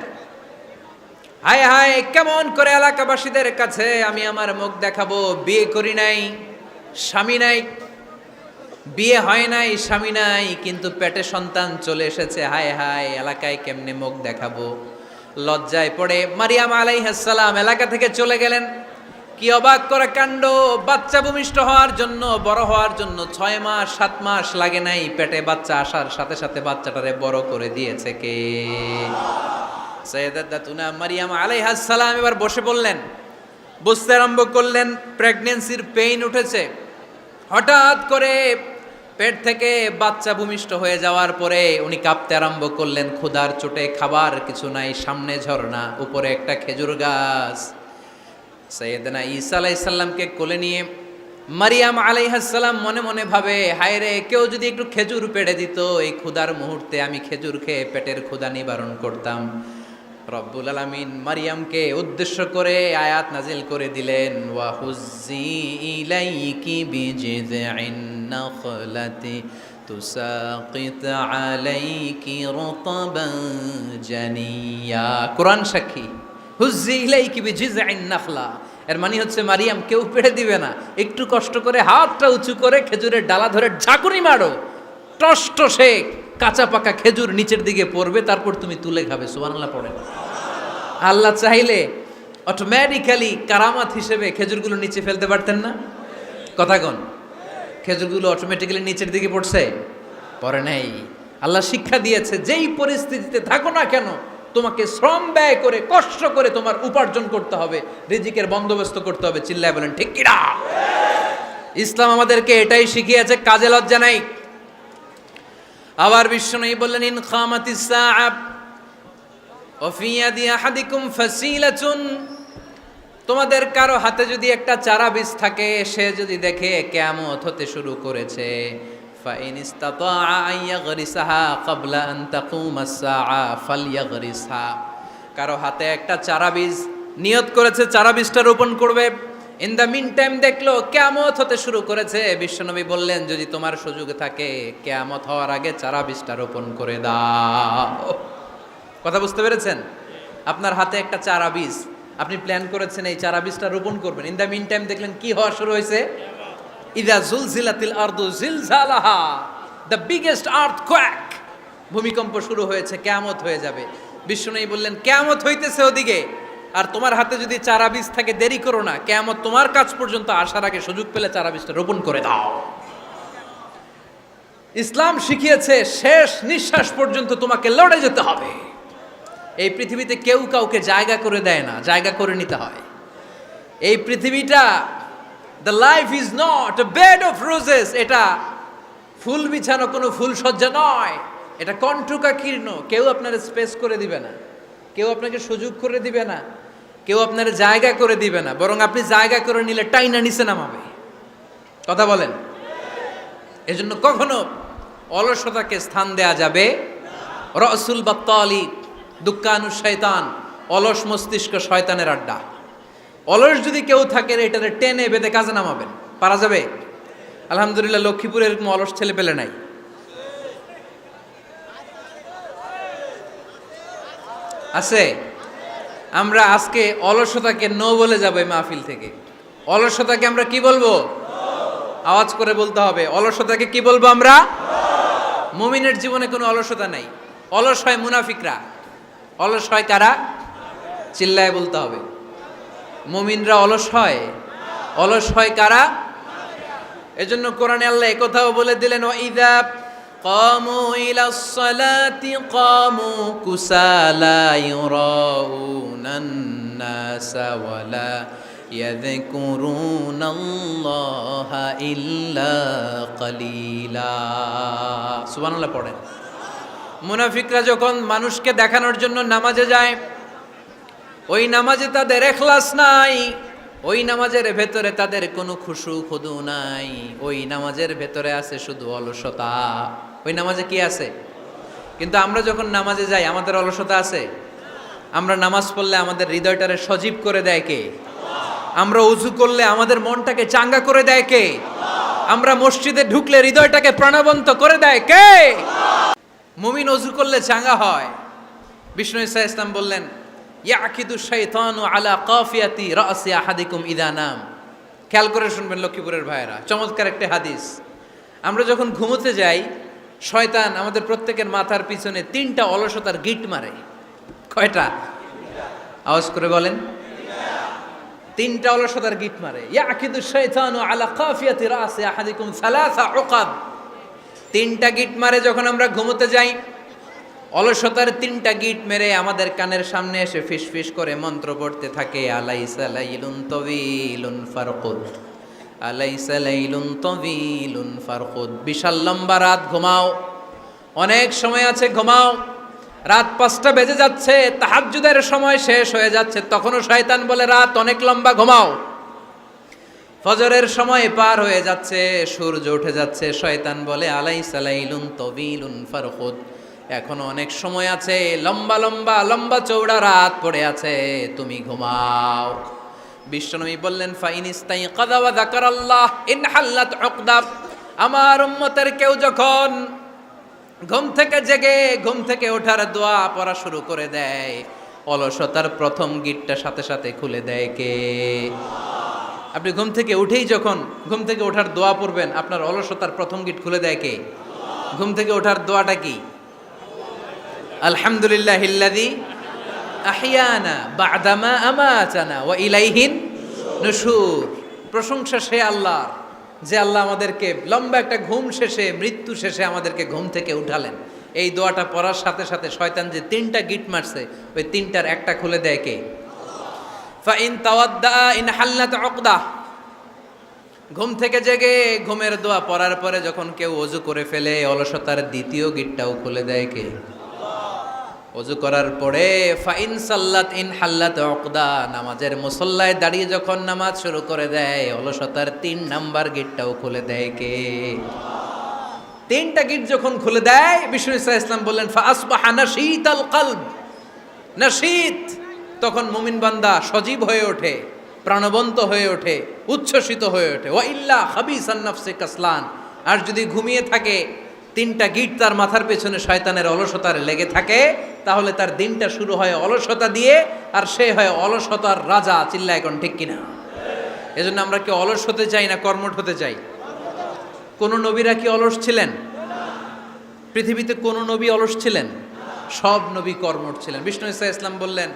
Speaker 1: হায় হায়, কেমন করে এলাকাবাসীদের কাছে আমি আমার মুখ দেখাবো? বিয়ে করি নাই, স্বামী নাই, বিয়ে হয় নাই, স্বামী নাই, কিন্তু পেটে সন্তান চলে এসেছে। হায় হায়, এলাকায় কেমনে মুখ দেখাবো? লজ্জায় পড়ে মারিয়াম আলাইহিস সালাম এলাকা থেকে চলে গেলেন। কি অবাক করা কাণ্ড! বাচ্চা ভূমিষ্ঠ হওয়ার জন্য, বড় হওয়ার জন্য 6 মাস 7 মাস লাগে নাই, পেটে বাচ্চা আসার সাথে সাথে বাচ্চাটারে বড় করে দিয়েছে কে? সাইয়েদাতুনা মারিয়াম আলাইহিস সালাম এবার বসে পড়লেন, বুঝতে আরম্ভ করলেন প্রেগন্যান্সির পেইন উঠেছে। হঠাৎ করে পেট থেকে বাচ্চা ভূমিষ্ঠ হয়ে যাওয়ার পরে উনি কাঁপতে আরম্ভ করলেন। ক্ষুধার চোটে খাবার কিছু নাই, সামনে ঝর্ণা, উপরে একটা খেজুর গাছ। সাইয়েদনা ঈসা আলাইহিস সালামকে কোলে নিয়ে মারিয়াম আলাইহিস সালাম মনে মনে ভাবে, হায় রে, কেউ যদি একটু খেজুর পেড়ে দিত, এই ক্ষুধার মুহূর্তে আমি খেজুর খেয়ে পেটের ক্ষুধা নিবারণ করতাম। রব্বুল আলামিন মারিয়ামকে উদ্দেশ্য করে আয়াত নাজিল করে দিলেন, ওয়া হুজ্জি ইলাইকি বিজিযইন নাখলাতি তুসাকিত আলাইকি রতবান জানিয়া। কোরআন সাক্ষী, হুজ্জি ইলাইকি বিজিযইন নাখলা, এর মানে হচ্ছে মারিয়াম কেউ পেড়ে দিবে না, একটু কষ্ট করে হাতটা উঁচু করে খেজুরের ডালা ধরে ঝাঁকুনি মারো, টস টসে কাঁচা পাকা খেজুর নিচের দিকে পড়বে, তারপর তুমি তুলে খাবে। সুবহানাল্লাহ পড়েন। আল্লাহ চাইলে অটোমেটিক্যালি কারামাত হিসেবে খেজুরগুলো নিচে ফেলতে পারতেন না? কথা কোন? খেজুরগুলো অটোমেটিক্যালি নিচের দিকে পড়ছে? পড়ে নাই। আল্লাহ শিক্ষা দিয়েছে, যেই পরিস্থিতিতে থাকো না কেন তোমাকে শ্রম ব্যয় করে কষ্ট করে তোমার উপার্জন করতে হবে, রিজিকের বন্দোবস্ত করতে হবে। চিল্লায় বলেন ঠিক কিনা? ইসলাম আমাদেরকে এটাই শিখিয়েছে, কাজে লজ্জা নাই। আবার বিশ্বনবী বললেন, ইন খামাতিস সাআ ওয়া ফি ইয়াদি আহাদিকুম ফাসিলাতুন, তোমাদের কারো হাতে যদি একটা চারা বীজ থাকে, সে যদি দেখে কিয়ামত হতে শুরু করেছে, ফাইন ইসতাতা আন ইয়াগরিসাহা ক্বাবলা আন তাকুমাস সাআ ফালইয়াগরিসহা, কারো হাতে একটা চারা বীজ নিয়ত করেছে চারা বীজটা রোপণ করবে, ইন দ্য মিন টাইম দেখলো কিয়ামত হতে শুরু করেছে, বিশ্বনবী বললেন যদি তোমার সুযোগ থাকে কিয়ামত হওয়ার আগে চারা বীজটা রোপণ করে দাও। কথা বুঝতে পেরেছেন? আপনার হাতে একটা চারা বীজ, আপনি প্ল্যান করেছেন এই চারা বীজটা রোপণ করবেন, ইন দ্য মিন টাইম দেখলেন কি হওয়া শুরু হয়েছে, ইযা জুলজিলাতিল আরদু জিলজালাহা, দ্য বিগেস্ট আর্থকোয়েক, ভূমিকম্প শুরু হয়েছে, কিয়ামত হয়ে যাবে। বিশ্বনবী বললেন কিয়ামত হইতেছে ওদিকে, আর তোমার হাতে যদি চারা বীজ থাকে দেরি করো না, কিয়ামত তোমার কাছ পর্যন্ত আসার আগে সুযোগ পেলে চারা বীজটা রোপণ করে দাও। ইসলাম শিখিয়েছে শেষ নিঃশ্বাস পর্যন্ত তোমাকে লড়ে যেতে হবে। এই পৃথিবীতে কেউ কাউকে জায়গা করে দেয় না, জায়গা করে নিতে হয়। এই পৃথিবীটা, the life is not a bed of roses, এটা ফুল বিছানো কোনো ফুলসজ্জা নয়, এটা কণ্টকাকীর্ণ। কেউ আপনার স্পেস করে দিবে না, কেউ আপনাকে সুযোগ করে দিবে না, কেউ আপনার জায়গা করে দিবে না, বরং আপনি জায়গা করে নিলে টাইনা নিচে নামাবে। কথা বলেন? এজন্য কখনো অলসতাকে স্থান দেয়া যাবে। রসুল বাত্তালি দুক্কানু শয়তান, অলস মস্তিষ্ক শয়তানের আড্ডা। অলস যদি কেউ থাকে এটারে টেনে বেঁধে কাজে নামাবেন, পারা যাবে? আলহামদুলিল্লাহ লক্ষ্মীপুরে এরকম অলস ছেলে পেলে নাই। আছে? আমরা আজকে অলসতাকে নো বলে যাবো এই মাহফিল থেকে। অলসতাকে আমরা কি বলবো? আওয়াজ করে বলতে হবে, অলসতাকে কি বলবো আমরা? মুমিনের জীবনে কোনো অলসতা নাই। অলস হয় মুনাফিকরা। অলস হয় কারা? চিল্লায় বলতে হবে। মুমিনরা অলস হয়? অলস হয় কারা? এজন্য কোরআনে আল্লাহ একথাও বলে দিলেন, ওয়াইদা কামু ইলাস সালাতি কামু কুসালা ইউরাউনান নাসা ওয়ালা ইয়াযকুরুনাল্লাহা ইল্লা কালিলা। সুবহানাল্লাহ পড়েন। মুনাফিকরা যখন মানুষকে দেখানোর জন্য নামাজে যায়, ওই নামাজে তাদের ইখলাস নাই, ওই নামাজের ভেতরে তাদের কোনো খুশু খুদু নাই, ওই নামাজের ভেতরে আছে শুধু অলসতা। ওই নামাজে কি আছে? কিন্তু আমরা যখন নামাজে যাই আমাদের অলসতা আছে? আমরা নামাজ পড়লে আমাদের হৃদয়টারে সজীব করে দেয় কে? আমরা ওযু করলে আমাদের মনটাকে চাঙ্গা করে দেয় কে? আমরা মসজিদে ঢুকলে হৃদয়টাকে প্রাণবন্ত করে দেয় কে? মুমিন ওযু করলে চাঙ্গা হয়। বিষ্ণু ঈসা ইসলাম বললেন, ইয়াকিদু শাইতানু আলা কাফিয়াতি রাসি আহাদিকুম ইদা নাম। খেয়াল করে শুনবেন লক্ষ্মীপুরের ভাইয়েরা, চমৎকার একটা হাদিস। আমরা যখন ঘুমোতে যাই, শয়তান আমাদের প্রত্যেকের মাথার পিছনে 3টা অলসতার গিট মারে। কয়টা? আওয়াজ করে বলেন। 3টা অলসতার গিট মারে। ইয়াকিদু শাইতানু আলা কাফিয়াতি রাসি আহাদিকুম সালাসা উকাব। 3টা গিট মারে যখন আমরা ঘুমোতে যাই। অলসতার 3টা গিট মেরে আমাদের কানের সামনে এসে ফিস ফিস করে মন্ত্র পড়তে থাকে, আলাইসা লাইলুন তাওয়িলুন ফারকুদ, আলাইসা লাইলুন তাওয়িলুন ফারকুদ। বিশাল লম্বা রাত, ঘুমাও, অনেক সময় আছে, ঘুমাও। রাত 5টা বেজে যাচ্ছে, তাহাজ্জুদের সময় শেষ হয়ে যাচ্ছে, তখনও শয়তান বলে রাত অনেক লম্বা, ঘুমাও। ফজরের সময় পার হয়ে যাচ্ছে, সূর্য উঠে যাচ্ছে, শয়তান বলে আলাইসা লাইলুন তাওয়িলুন ফারকুদ, এখনো অনেক সময় আছে, লম্বা লম্বা লম্বা চৌড়া রাত পড়ে আছে, তুমি ঘুমাও। বিশ্বনবী বললেন ফাইনিস্তাইকাযা ওয়া যাকারাল্লাহ ইনহাল্লাত উকদা। আমার উম্মতের কেউ যখন ঘুম থেকে জেগে ঘুম থেকে ওঠার দোয়া পড়া শুরু করে দেয়, অলসতার প্রথম গিটটা সাথে সাথে খুলে দেয় কে? আপনি ঘুম থেকে উঠেই যখন ঘুম থেকে ওঠার দোয়া পড়বেন, আপনার অলসতার প্রথম গিট খুলে দেয় কে? ঘুম থেকে ওঠার দোয়াটা কি? আলহামদুলিল্লাহিল্লাযী আহইয়ানা বা'দামা আমাতানা ওয়া ইলাইহিন নুশুর। প্রশংসা সে আল্লাহ, যে আল্লাহ আমাদেরকে লম্বা একটা ঘুম শেষে, মৃত্যু শেষে আমাদেরকে ঘুম থেকে উঠালেন। এই দোয়াটা পড়ার সাথে সাথে শয়তান যে 3টা গিট মারছে, ওই 3টার একটা খুলে দেয় কে? ফাইন তাওয়াদ্দা ইনহাল্লাত উকদা। ঘুম থেকে জেগে ঘুমের দোয়া পড়ার পরে যখন কেউ ওযু করে ফেলে, অলসতার দ্বিতীয় গিটটাও খুলে দেয় কে? ওযু করার পরে ফাইন সাল্লাত ইনহাল্লাত উকদা, নামাজের মুসল্লায় দাঁড়িয়ে যখন নামাজ শুরু করে দেয়, অলসতার 3 নাম্বার গিটটাও খুলে দেয় কে? 3টা গিট যখন খুলে দেয়, বিষ্ণু ইসা ইসলাম বললেন ফাআসবাহা নাশীতাল কলব। নাশীত, তখন মুমিন বান্দা সজীব হয়ে ওঠে, প্রাণবন্ত হয়ে ওঠে, উচ্ছ্বসিত হয়ে ওঠে। ওয়া ইল্লা খাবিসান নাফসি কাসলান, আর যদি ঘুমিয়ে থাকে, 3টা গিট তার মাথার পেছনে শয়তানের অলসতার লেগে থাকে, তাহলে তার দিনটা শুরু হয় অলসতা দিয়ে, আর সে হয় অলসতার রাজা। চিল্লা এখন ঠিক কিনা? এজন্য আমরা কি অলস হতে চাই না কর্মঠ হতে চাই? কোন নবীরা কি অলস ছিলেন? পৃথিবীতে কোন নবী অলস ছিলেন? সব নবী কর্মঠ ছিলেন। বিষ্ণু ইসা ইসলাম বললেন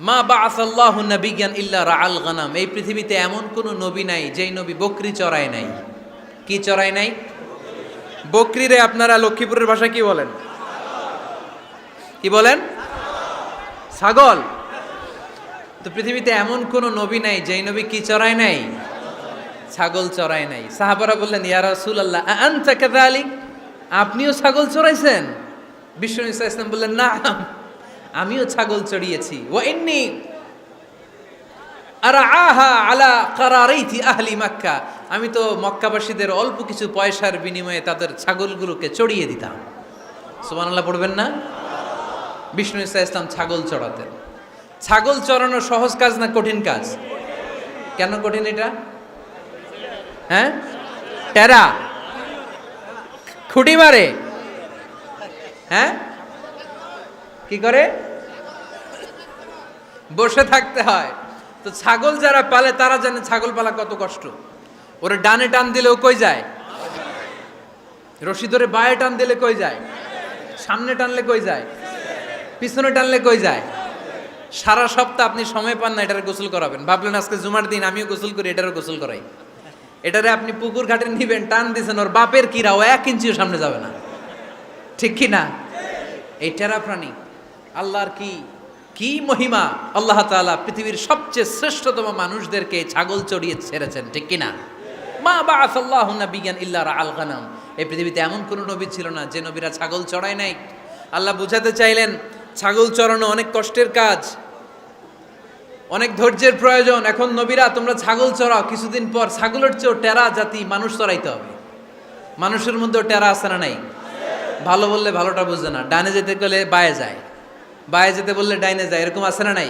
Speaker 1: মা বাআসাল্লাহু নাবিয়্যান ইল্লা রাআল গানাম। এই পৃথিবীতে এমন কোন নবী নাই যেই নবী বকরি চড়ায় নাই। কি চড়ায় নাই? বকরিরে আপনারা লক্ষ্মীপুরের ভাষায় কি বলেন? কি বলেন? ছাগল। তো পৃথিবীতে এমন কোন নবী নাই যেই নবী কি চড়ায় নাই? ছাগল চড়ায় নাই। সাহাবারা বললেন ইয়া রাসূলুল্লাহ আনতা কাযালিক, আপনিও ছাগল চড়াইছেন? বিষ্ণু ইসা ইসলাম বললেন না, আমিও ছাগল চড়িয়েছি। ওয়া ইন্নী আরআহা আলা কারারাইতি আহলি মক্কা, আমি তো মক্কাবাসীদের অল্প কিছু পয়সার বিনিময়ে তাদের ছাগলগুলোকে চড়িয়ে দিতাম। সুবহানাল্লাহ পড়বেন না? বিষ্ণু ইসা ইসলাম ছাগল চড়াতেন। ছাগল চড়ানো সহজ কাজ না কঠিন কাজ? কেন কঠিন এটা? হ্যাঁ, টেরা খুঁটি মারে। হ্যাঁ, কি করে? বসে থাকতে হয়। তো ছাগল যারা পালে তারা জানে ছাগল পালা কত কষ্ট। ওরে ডানে টান দিলেও কই যায়? রশি ধরে বায়ে টান দিলে কই যায়? সামনে টানলে কই যায়? পিছনে টানলে কই যায়? সারা সপ্তাহ আপনি সময় পান না এটারে গোসল করাবেন। ভাবলেন আজকে জুমার দিন আমিও গোসল করি, এটারও গোসল করাই। এটারে আপনি পুকুর ঘাটে নিবেন, টান দিছেন, ওর বাপের কিরা ও 1 ইঞ্চিও সামনে যাবে না। ঠিক কি না? এই টেরা প্রাণী আল্লাহর কি কি মহিমা! আল্লাহ তাআলা পৃথিবীর সবচেয়ে শ্রেষ্ঠতম মানুষদেরকে ছাগল চড়িয়ে ছেড়েছেন। ঠিক কি না? মা বাআসাল্লাহু নাবিয়্যান ইল্লা রাআল গানাম। এই পৃথিবীতে এমন কোন নবী ছিল না যে নবীরা ছাগল চড়ায় নাই। আল্লাহ বুঝাতে চাইলেন ছাগল চড়ানো অনেক কষ্টের কাজ, অনেক ধৈর্যের প্রয়োজন। এখন নবীরা তোমরা ছাগল চড়াও, কিছুদিন পর ছাগলের চেয়েও টেরা জাতি মানুষ চড়াইতে হবে। মানুষের মধ্যেও টেরা আছে না নাই? ভালো বললে ভালোটা বুঝে না, ডানে যেতে গেলে বায়ে যায়, বায়ে যেতে বললে ডাইনে যায়, এরকম আছে না নাই?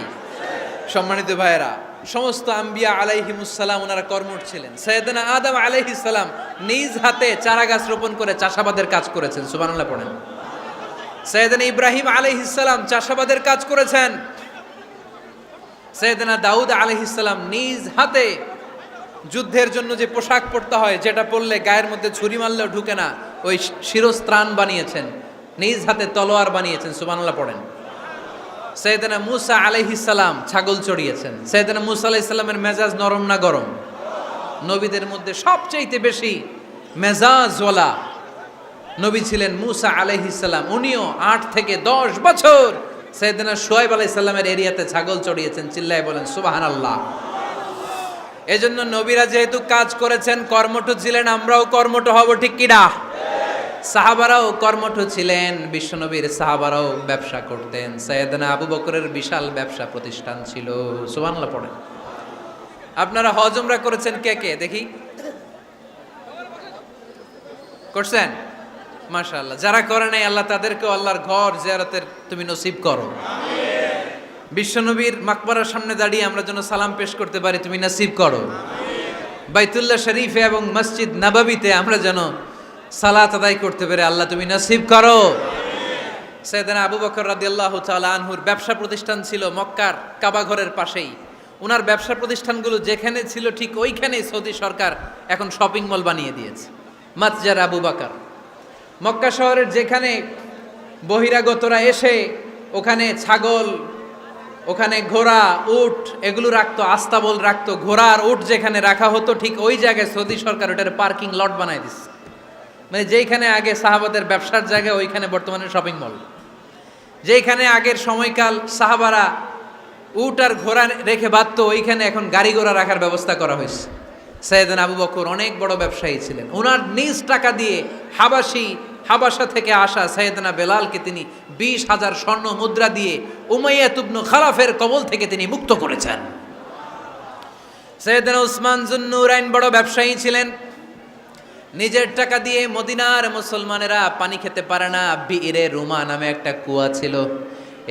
Speaker 1: সম্মানিত ভাইয়েরা, সমস্ত আম্বিয়া আলাইহিমুসসালাম ওনারা কর্মঠ ছিলেন। সাইয়েদনা আদম আলাইহিস সালাম নিজ হাতে চারা গাছ রোপণ করে চাষাবাদের কাজ করেছেন। সুবহানাল্লাহ পড়েন। সাইয়েদনা ইব্রাহিম আলাইহিস সালাম চাষাবাদের কাজ করেছেন। সাইয়েদনা দাউদ আলাইহিস সালাম নিজ হাতে যুদ্ধের জন্য যে পোশাক পরতে হয়, যেটা পরলে গায়ের মধ্যে ছুরি মারলেও ঢুকে না, ওই শিরস্ত্রাণ বানিয়েছেন, নিজ হাতে তলোয়ার বানিয়েছেন। সুবহানাল্লাহ পড়েন। সাইয়েদনা মূসা আলাইহিস সালাম ছাগল চড়িয়েছেন। সাইয়েদনা মূসা আলাইহিস সালামের মেজাজ নরম না গরম? নবীদের মধ্যে সবচেয়ে বেশি মেজাজওয়ালা নবী ছিলেন মূসা আলাইহিস সালাম। উনিও 8 থেকে 10 বছর সাইয়েদনা শুআয়ব আলাইহিস সালামের এরিয়াতে ছাগল চড়িয়েছেন। চিল্লায় বলেন সুবহানাল্লাহ। এজন্য নবীরা যেহেতু কাজ করেছেন, কর্মঠ ছিলেন, আমরাও কর্মঠ হব। ঠিক কি না? সাহাবারাও কর্মঠ ছিলেন। বিশ্বনবীর সাহাবারাও ব্যবসা করতেন। সাইয়েদনা আবু বকরের বিশাল ব্যবসা প্রতিষ্ঠান ছিল। সুবহানাল্লাহ পড়েন। আপনারা হজ উমরা করেছেন কে কে দেখি? করছেন? মাশাআল্লাহ, যারা করে নাই আল্লাহ তাদেরকেও আল্লাহর ঘর জিয়ারতের তুমি নসিব করো। বিশ্বনবীর মাকবারার সামনে দাঁড়িয়ে আমরা যেন সালাম পেশ করতে পারি, তুমি নসিব করো। বাইতুল্লাহ শরীফে এবং মসজিদ নববীতে আমরা যেন সালাত আদায় করতে পারি, আল্লাহ তুমি নসিব করো। সাইয়েদনা আবু বকর রাদিয়াল্লাহু তাআলা আনহুর ব্যবসা প্রতিষ্ঠান ছিল মক্কার কাবা ঘরের পাশেই। ওনার ব্যবসা প্রতিষ্ঠানগুলো যেখানে ছিল ঠিক ওইখানেই সৌদি সরকার এখন শপিং মল বানিয়ে দিয়েছে, মাতজার আবু বকর। মক্কা শহরের যেখানে বহিরাগতরা এসে ওখানে ছাগল, ওখানে ঘোড়া, উট এগুলো রাখতো, আস্তাবল রাখতো, ঘোড়া আর উট যেখানে রাখা হতো ঠিক ওই জায়গায় সৌদি সরকার ওটার পার্কিং লট বানায় দিচ্ছে। মানে যেইখানে আগে সাহাবাদের ব্যবসার জায়গা ওইখানে বর্তমানে শপিং মল। যেইখানে আগের সময়কাল সাহাবারা উট আর ঘোড়া রেখে বাঁধতো ওইখানে এখন গাড়ি ঘোড়া রাখার ব্যবস্থা করা হয়েছে। সাইয়েদনা আবু বকর অনেক বড় ব্যবসায়ী ছিলেন। ওনার নিজ টাকা দিয়ে হাবাসা থেকে আসা সাইয়েদনা বেলালকে তিনি 20,000 স্বর্ণ মুদ্রা দিয়ে উমাইয়া ইবনে খালাফের কবল থেকে তিনি মুক্ত করেছেন। সাইয়েদনা উসমান যুন্নুরাইন বড় ব্যবসায়ী ছিলেন। নিজের টাকা দিয়ে মদিনার মুসলমানেরা পানি খেতে পারে না, বিইরে রুমা নামে একটা কুয়া ছিল,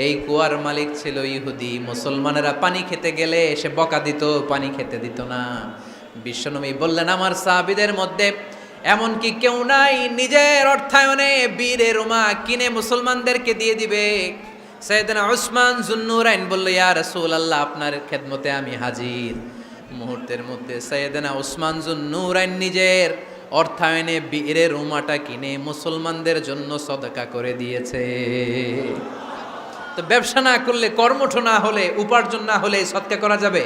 Speaker 1: এই কুয়ার মালিক ছিল ইহুদি। মুসলমানেরা পানি খেতে গেলে সে বকা দিত, পানি খেতে দিত না। বিশ্বনবী বললেন, আমার সাহাবীদের মধ্যে এমন কি কেউ নাই নিজের অর্থায়নে বীরে রুমা কিনে মুসলমানদেরকে দিয়ে দিবে? সাইয়েদনা উসমান যুন্নুরাইন বলল, ইয়া রাসূলুল্লাহ, আপনার খেদমতে আমি হাজির। মুহূর্তের মধ্যে সাইয়েদনা উসমান যুন্নুরাইন নিজের অর্থায়নে বীরে রুমাটা কিনে মুসলমানদের জন্য সদকা করে দিয়েছে। তো ব্যবসা না করলে, কর্মঠ না হলে, উপার্জন না হলে সদকা করা যাবে?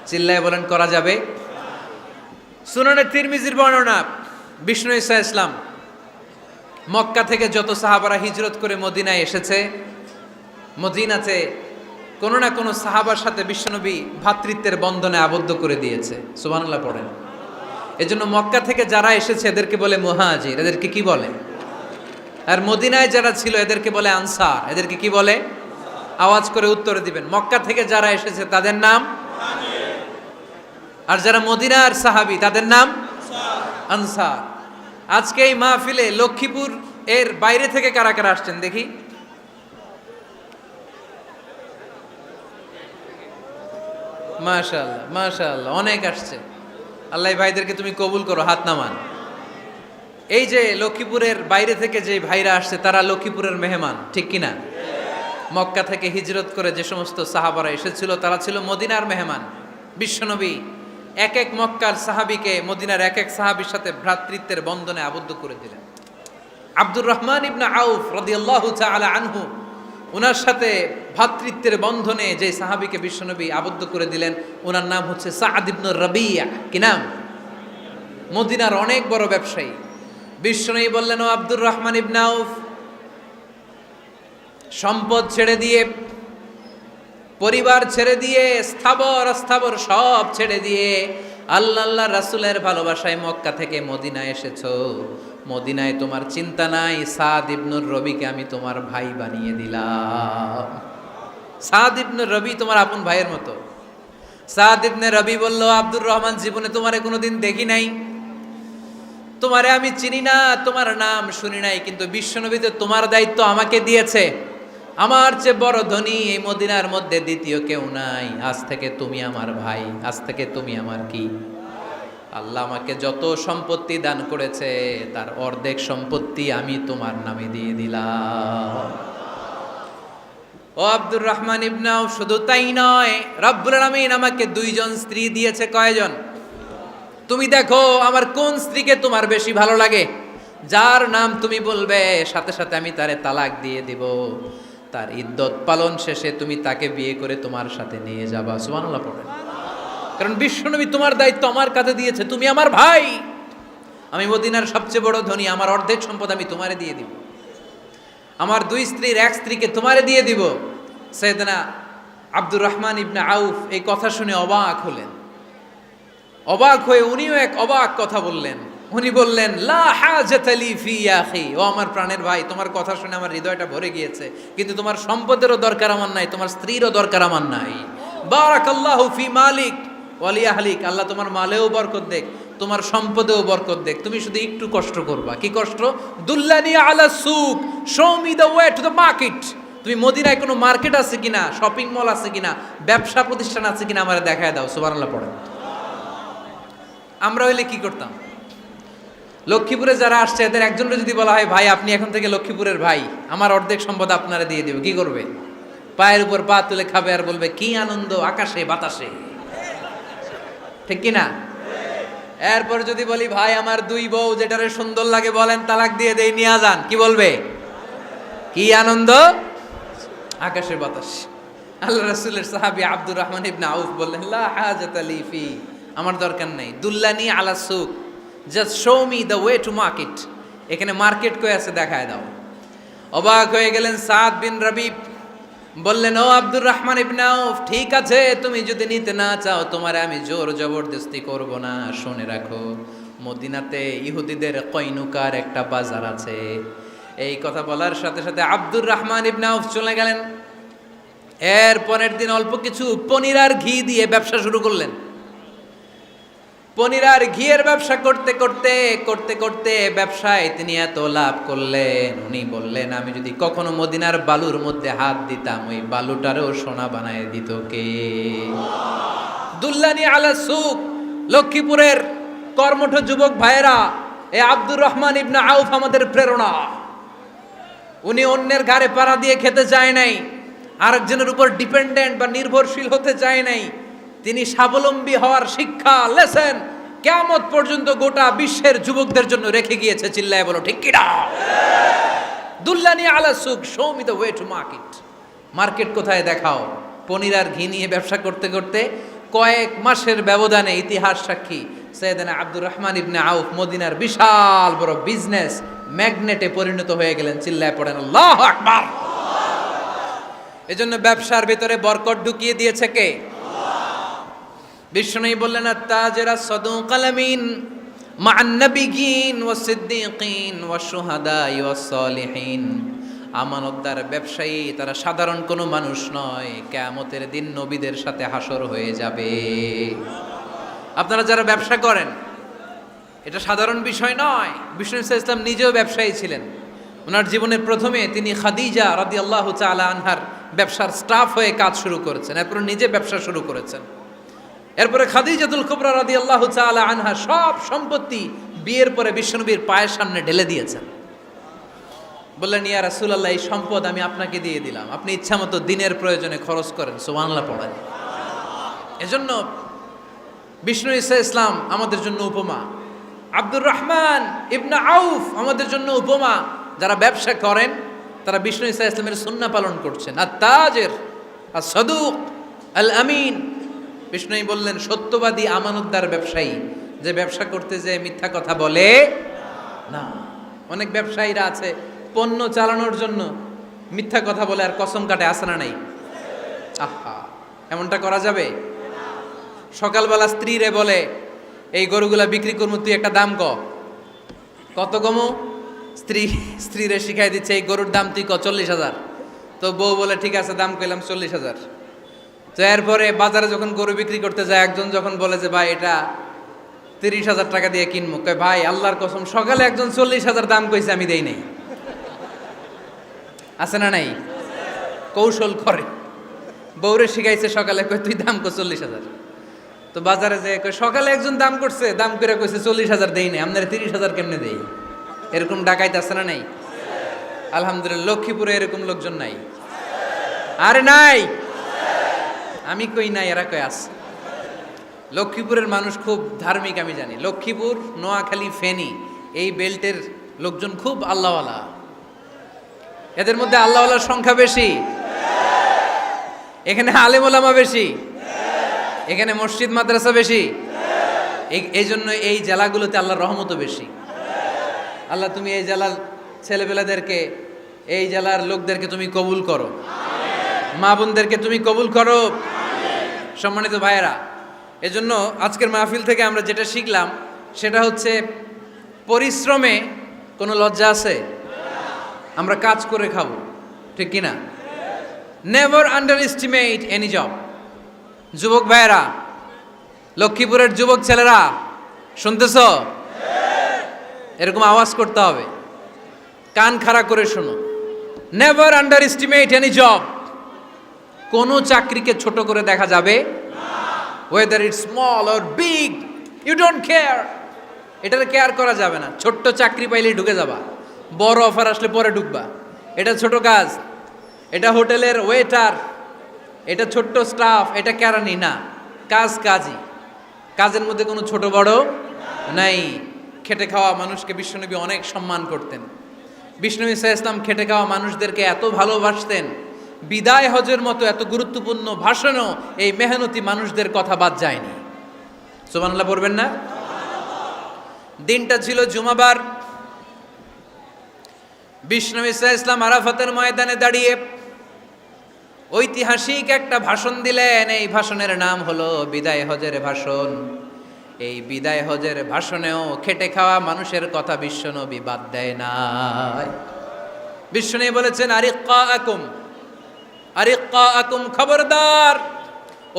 Speaker 1: চিল্লায় বলেন, করা যাবে? সুনানে তিরমিজির বর্ণনা, বিষ্ণু ঈসা ইসলাম মক্কা থেকে যত সাহাবারা হিজরত করে মদিনায় এসেছে, মদিনাতে কোনো না কোনো সাহাবার সাথে বিশ্বনবী ভ্রাতৃত্বের বন্ধনে আবদ্ধ করে দিয়েছে। সুবহানাল্লাহ পড়েন। এজন্য মক্কা থেকে যারা এসেছে এদেরকে বলে মুহাজির। এদেরকে কি বলে? আর মদিনায় যারা ছিল এদেরকে বলে আনসার। এদেরকে কি বলে? আওয়াজ করে উত্তরে দিবেন। মক্কা থেকে যারা এসেছে তাদের নাম, আর যারা মদিনার সাহাবী তাদের নাম আনসার। আজকে এই মাহফিলে লক্ষ্মীপুর এর বাইরে থেকে কারা কারা আসছেন দেখি? মাশাআল্লাহ, মাশাআল্লাহ, অনেক আসছে। আল্লাহ ভাইদেরকে তুমি কবুল করো, হাত নামান। এই যে লক্ষ্মীপুরের বাইরে থেকে যে ভাইরা আসছে তারা লক্ষ্মীপুরের মেহমান, ঠিক কিনা? মক্কা থেকে হিজরত করে যে সমস্ত সাহাবারা এসেছিল তারা ছিল মদিনার মেহমান। বিশ্বনবী এক এক মক্কার সাহাবীকে মদিনার এক এক সাহাবীর সাথে ভ্রাতৃত্বের বন্ধনে আবদ্ধ করে দিলেন। আব্দুর রহমান ইবনে আউফ রাদিয়াল্লাহু তাআলা আনহু, ওনার সাথে ভ্রাতৃত্বের বন্ধনে যে সাহাবীকে বিশ্বনবী আবদ্ধ করে দিলেন ওনার নাম হচ্ছে সাআদ ইবনে রাবিয়া। কি নাম? মদিনার অনেক বড় ব্যবসায়ী। বিশ্বনবী বললেন, ও আব্দুর রহমান ইবনে আউফ, সম্পদ ছেড়ে দিয়ে, পরিবার ছেড়ে দিয়ে, স্থাবর অস্থাবর সব ছেড়ে দিয়ে আল্লাহ রাসূলের ভালোবাসায় মক্কা থেকে মদিনায় এসেছো। মদিনায় তোমার চিন্তা নাই, সাদ ইবনুর রবিকে আমি তোমার ভাই বানিয়ে দিলাম। সাদ ইবনে রবি তোমার আপন ভাইয়ের মতো। সাদ ইবনে রবি বলল, আব্দুর রহমান, জীবনে তোমারে কোনোদিন দেখি নাই, তোমারে আমি চিনি না, তোমার নাম শুনি নাই, কিন্তু বিশ্বনবীতে তোমার দায়িত্ব আমাকে দিয়েছে। আমার চেয়ে বড় ধনী এই মদিনার মধ্যে দ্বিতীয় কেউ নাই। আজ থেকে তুমি আমার ভাই, আজ থেকে তুমি আমার কি? আল্লাহ আমাকে যত সম্পত্তি দান করেছে তার অর্ধেক সম্পত্তি আমি তোমার নামে দিয়ে দিলাম। ও আব্দুর রহমান ইবনে আউফ, শুধু তাই নয়, রব্বুল আলামিন আমাকে 2 জন স্ত্রী দিয়েছে। কয়জন? তুমি দেখো আমার কোন স্ত্রীকে তোমার বেশি ভালো লাগে, যার নাম তুমি বলবে সাথে সাথে আমি তারে তালাক দিয়ে দিব। তার ইদ্যত পালন শেষে তুমি তাকে বিয়ে করে তোমার সাথে নিয়ে যাবা। সুবহানাল্লাহ পড়েন। কারণ বিশ্বনবী তোমার দায়িত্ব আমার কাছে দিয়েছে, তুমি আমার ভাই, আমি মদিনার সবচেয়ে বড় ধনী, আমার অর্ধেক সম্পদ আমি তোমারে দিয়ে দিব, আমার 2 স্ত্রীর 1 স্ত্রীকে তোমারে দিয়ে দিব। সাইয়েদনা আব্দুর রহমান ইবনে আউফ এই কথা শুনে অবাক হলেন। অবাক হয়ে উনিও এক অবাক কথা বললেন। উনি বললেন, লা হাজাতা লি ফি ইয়া আখি, ও আমার প্রাণের ভাই, তোমার কথা শুনে আমার হৃদয়টা ভরে গিয়েছে, কিন্তু তোমার সম্পদেরও দরকার আমার নাই, তোমার স্ত্রীরও দরকার আমার নাই। বারাকাল্লাহু ফি মালিক ওয়া লি আহলিক, আল্লাহ তোমার মালেও বরকত দেখ, তোমার সম্পদেও বরকত দেখ, তুমি শুধু একটু কষ্ট করবা। কি কষ্ট? দুল্লানি আলা সুক, show me the way to the market. তুমি মদিনায় কোনো মার্কেট আছে কিনা, শপিং মল আছে কিনা, ব্যবসা প্রতিষ্ঠান আছে কিনা আমারে দেখায় দাও। সুবহানাল্লাহ পড়েন। আমরা হইলে কি করতাম? লক্ষ্মীপুরে যারা আসছে এদের একজনের যদি বলা হয়, ভাই আপনি এখন থেকে লক্ষ্মীপুরের ভাই, আমার অর্ধেক সম্পদ আপনারা দিয়ে দিব, কি করবে? পায়ের উপর পা তুলে খাবে আর বলবে কি আনন্দ আকাশে বাতাসে, ঠিক কিনা? এরপর যদি বলি ভাই আমার দুই বউ যেটারে সুন্দর লাগে বলেন তালাক দিয়ে দেই, নিয়ে যান, কি বলবে? কি আনন্দ আকাশে বাতাস। আল্লাহ রাসূলের সাহাবী আব্দুর রহমান ইবনে আউফ বললেন, লা হাজাতা লি ফি, আমার দরকার নেই। দুল্লানি আলা সুক, just show me the way to market. এখানে মার্কেট কই আছে দেখায় দাও। অবাক হয়ে গেলেন সাদ বিন রবি, বললেন ও আব্দুর রহমান ইবনে আউফ, ঠিক আছে তুমি যদি নিতে না চাও তোমারে আমি জোর জবরদস্তি করব না। শুনে রাখো, মদিনাতে ইহুদিদের কয়নুকার একটা বাজার আছে। এই কথা বলার সাথে সাথে আব্দুর রহমান ইবনে আউফ চলে গেলেন। এর পরের দিন অল্প কিছু পনির আর ঘি দিয়ে ব্যবসা শুরু করলেন। পনির আর ঘিয়ের ব্যবসা করতে করতে করতে করতে ব্যবসায় তিনি এত লাভ করলেন, উনি বললেন আমি যদি কখনো মদিনার বালুর মধ্যে হাত দিতাম ওই বালুটারও সোনা বানায় দিত কে? দুল্লানি আলা সুক। লক্ষ্মীপুরের কর্মঠ যুবক ভাইয়েরা, এ আব্দুর রহমান ইবনে আউফ আমাদের প্রেরণা। উনি অন্যের ঘাড়ে পাড়া দিয়ে খেতে চায় নাই, আরেকজনের উপর ডিপেন্ডেন্ট বা নির্ভরশীল হতে চায় নাই। তিনি স্বাবলম্বী হওয়ার শিক্ষা লেসেন কিয়ামত পর্যন্ত গোটা বিশ্বের যুবকদের জন্য রেখে গিয়েছে। চিল্লায় বলো ঠিক কিনা? দুল্লানি আলা সুক, show me the way to market. Market কোথায় দেখাও। পনির আর ঘি নিয়ে ব্যবসা করতে করতে কয়েক মাসের ব্যবধানে ইতিহাস সাক্ষী সাইয়েদনা আব্দুর রহমান ইবনে আউফ মদিনার বিশাল বড় বিজনেস ম্যাগনেটে পরিণত হয়ে গেলেন। চিল্লায় পড়েন আল্লাহু আকবার। এজন্য ব্যবসার ভিতরে বরকত ঢুকিয়ে দিয়েছে কে? বিষ্ণু বললেন আত-তাজিরা সাদুকাল আমিন মা'আন নাবিয়্যিন ওয়াস সিদ্দীকিন ওয়াশ শুহাদাই ওয়াস সালিহিন। আমানতদার ব্যবসায়ী তারা সাধারণ কোনো মানুষ নয়, কিয়ামতের দিন নবীদের সাথে হাসর হয়ে যাবে। আপনারা যারা ব্যবসা করেন এটা সাধারণ বিষয় নয়। বিষ্ণু ইসলাম নিজেও ব্যবসায়ী ছিলেন। ওনার জীবনের প্রথমে তিনি খাদিজা রাদিয়াল্লাহু তাআলা আনহার ব্যবসার স্টাফ হয়ে কাজ শুরু করেছেন, এরপর নিজে ব্যবসা শুরু করেছেন। এরপরে খাদিজাতুল কুবরা রাদিয়াল্লাহু তাআলা আনহা সব সম্পত্তি বিয়ের পরে বিশ্বনবীর পায়ের সামনে ঢেলে দিয়েছেন। বললেন ইয়া রাসূলুল্লাহ, এই সম্পদ আমি আপনাকে দিয়ে দিলাম, আপনি ইচ্ছামতো দিনের প্রয়োজনে খরচ করেন। সুবহানাল্লাহ পড়েন। এজন্য বিষ্ণু ইসলাম আমাদের জন্য উপমা, আব্দুর রহমান ইবনে আউফ আমাদের জন্য উপমা। যারা ব্যবসা করেন তারা বিষ্ণু ইসলামের সুন্নাহ পালন করছেন। আত-তাজির আস-সাদুক আল আমিন। বিষ্ণুই বললেন সত্যবাদী আমানতদার ব্যবসায়ী, যে ব্যবসা করতে যে মিথ্যা কথা বলে না। অনেক ব্যবসায়ীরা আছে পণ্য চালানোর জন্য মিথ্যা কথা বলে আর কসম কাটে, আছে না নাই? আহা, এমনটা করা যাবে? সকালবেলা স্ত্রীরে বলে এই গরুগুলা বিক্রি করবো, তুই একটা দাম কত কমু? স্ত্রীরে শিখাই দিচ্ছে এই গরুর দাম তুই 40,000। তো বউ বলে ঠিক আছে দাম কইলাম 40,000। তো এরপরে বাজারে যখন গরু বিক্রি করতে যায় একজন যখন বলে যে ভাই এটা 30,000 টাকা দিয়ে কিনবো, কয় ভাই আল্লাহর কসম সকালে একজন 40,000 দাম কইছে আমি দেই নাই। আছে না নাই? কৌশল করে। বউরে শিখাইছে সকালে, কয় তুই দাম কর 40,000। তো বাজারে যে কয় সকালে একজন দাম করছে, দাম করে কইছে 40,000 দেই নাই, আপনারা 30,000 কেমনে দেই? এরকম ডাকাইত আছে না নাই? আলহামদুলিল্লাহ লক্ষ্মীপুরে এরকম লোকজন নাই। আরে নাই, আমি কই নাই, এরা কই আছে। লক্ষ্মীপুরের মানুষ খুব ধার্মিক আমি জানি। লক্ষ্মীপুর, নোয়াখালী, ফেনী এই বেল্টের লোকজন খুব আল্লাহওয়ালা। এদের মধ্যে আল্লাহওয়ালার সংখ্যা বেশি, এখানে আলেম ওলামা বেশি, এখানে মসজিদ মাদ্রাসা বেশি। এই জন্য এই জেলাগুলোতে আল্লাহর রহমতও বেশি। আল্লাহ তুমি এই জেলার ছেলেপেলাদেরকে, এই জেলার লোকদেরকে তুমি কবুল করো, মা বোনদেরকে তুমি কবুল করো। সম্মানিত ভাইয়েরা, এজন্য আজকের মাহফিল থেকে আমরা যেটা শিখলাম সেটা হচ্ছে পরিশ্রমে কোনো লজ্জা আছে? আমরা কাজ করে খাবো, ঠিক কিনা? Never underestimate any job. যুবক ভাইয়েরা, লক্ষ্মীপুরের যুবক ছেলেরা, শুনতেছ? এরকম আওয়াজ করতে হবে, কান খাড়া করে শোনো। Never underestimate any job. কোনো চাকরিকে ছোট করে দেখা যাবে, whether it's small or big, you don't care. এটার কেয়ার করা যাবে না। ছোট্ট চাকরি পাইলেই ঢুকে যাবা, বড় অফার আসলে পরে ঢুকবা। এটা ছোট কাজ, এটা হোটেলের ওয়েটার, এটা ছোট্ট স্টাফ, এটা কেরানি না। কাজ কাজই, কাজের মধ্যে কোনো ছোট বড় নাই। খেটে খাওয়া মানুষকে বিশ্বনবী অনেক সম্মান করতেন। বিশ্বনবী সাল্লাল্লাহু আলাইহি ওয়াসাল্লাম খেটে খাওয়া মানুষদেরকে এত ভালোবাসতেন, বিদায় হজের মতো এত গুরুত্বপূর্ণ ভাষণও এই মেহনতি মানুষদের কথা বাদ যায়নি। সুবহানাল্লাহ পড়বেন না? দিনটা ছিল জুমাবার। বিশ্বনবী সাল্লাল্লাহু আলাইহি ওয়াসাল্লাম আরাফাতের ময়দানে দাঁড়িয়ে ঐতিহাসিক একটা ভাষণ দিলেন। এই ভাষণের নাম হলো বিদায় হজের ভাষণ। এই বিদায় হজের ভাষণেও খেটে খাওয়া মানুষের কথা বিশ্বনবী বাদ দেয় নাই। বিশ্বনবী বলেছেন, আরিক্কাকুম আরিক্কাকুম, খবরদার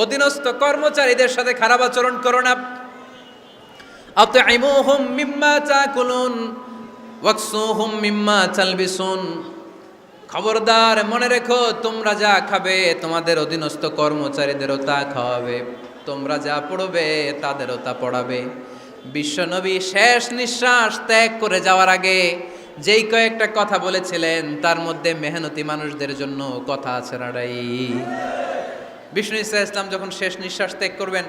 Speaker 1: অধীনস্থ কর্মচারীদের সাথে খারাপ আচরণ করো না। আতঈমুহুম মিম্মা তাকুলুন ওয়াকসুহুম মিম্মা তালবিসুন, খবরদার মনে রেখো, তোমরা যা খাবে তোমাদের অধীনস্থ কর্মচারীদেরও তা খাওয়াবে, তোমরা যা পড়বে তাদেরও তা পড়াবে। বিশ্বনবী শেষ নিঃশ্বাস ত্যাগ করে যাওয়ার আগে যেই কয়েকটা কথা বলেছিলেন তার মধ্যে মেহনতি মানুষদের জন্য কথা আছে নাড়াই। বিষ্ণু ইসা ইসলাম যখন শেষ নিঃশ্বাস ত্যাগ করবেন,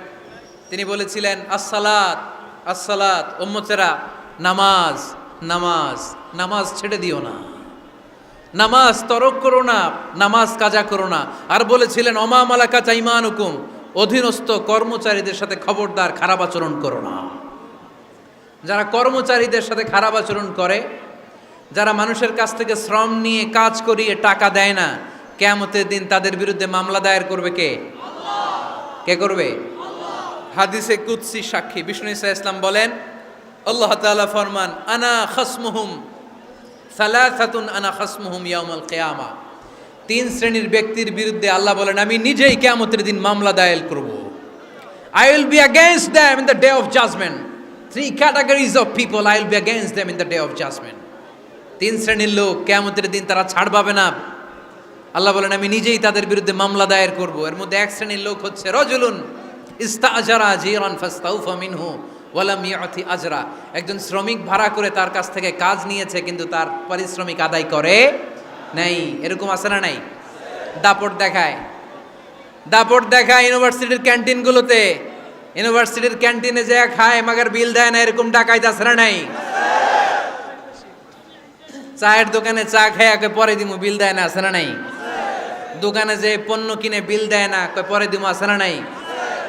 Speaker 1: তিনি বলেছিলেন, আসসালাত আসসালাত, উম্মতেরা নামাজ নামাজ, নামাজ ছেড়ে দিও না, নামাজ তরক করো না, নামাজ কাজা করো না। আর বলেছিলেন, অমা মালাকাত আইমানুকুম, অধীনস্থ কর্মচারীদের সাথে খবরদার খারাপ আচরণ করো না। যারা কর্মচারীদের সাথে খারাপ আচরণ করে, যারা মানুষের কাছ থেকে শ্রম নিয়ে কাজ করিয়ে টাকা দেয় না, কিয়ামতের দিন তাদের বিরুদ্ধে মামলা দায়ের করবে কে? কে করবে? হাদিসে কুদসি সাক্ষী বিষ্ণু ইসা ইসলাম বলেন, আল্লাহ তাআলা ফরমান, আনা খাসমুহুম সালাসাতুন আনা খাসমুহুম ইয়াউমাল কিয়ামা। তিন শ্রেণীর ব্যক্তির বিরুদ্ধে আল্লাহ বলেন, আমি নিজেই কিয়ামতের দিন মামলা দায়ের করব। I will be against them in the day of judgment. Three categories of people, I will be against them in the day of judgment. তিন শ্রেণীর লোক কিয়ামতের দিন তারা ছাড় পাবে না। আল্লাহ বলেন, আমি নিজেই তাদের বিরুদ্ধে মামলা দায়ের করব। এর মধ্যে এক শ্রেণীর লোক হচ্ছে রাজুলুন ইস্তাআজারা জিরান ফাস্তাউফা মিনহু ওয়া লাম ইউতি আজরা। একজন শ্রমিক ভাড়া করে তার কাছ থেকে কাজ নিয়েছে, কিন্তু তার পারিশ্রমিক আদায় করে নাই। এরকম আছে না নাই? দাপট দেখায়, দাপট দেখায় ইউনিভার্সিটির ক্যান্টিনগুলোতে। ইউনিভার্সিটির ক্যান্টিনে যে খায় মাগার বিল দেয় না, এরকম ডাকাইত আছে না নাই? চায়ের দোকানে চা খায় কয় পরে দিমু, বিল দেয় না, আছে না নাই? দোকানে যে পণ্য কিনে বিল দেয় না, কয় পরে দিমু, আছে না নাই?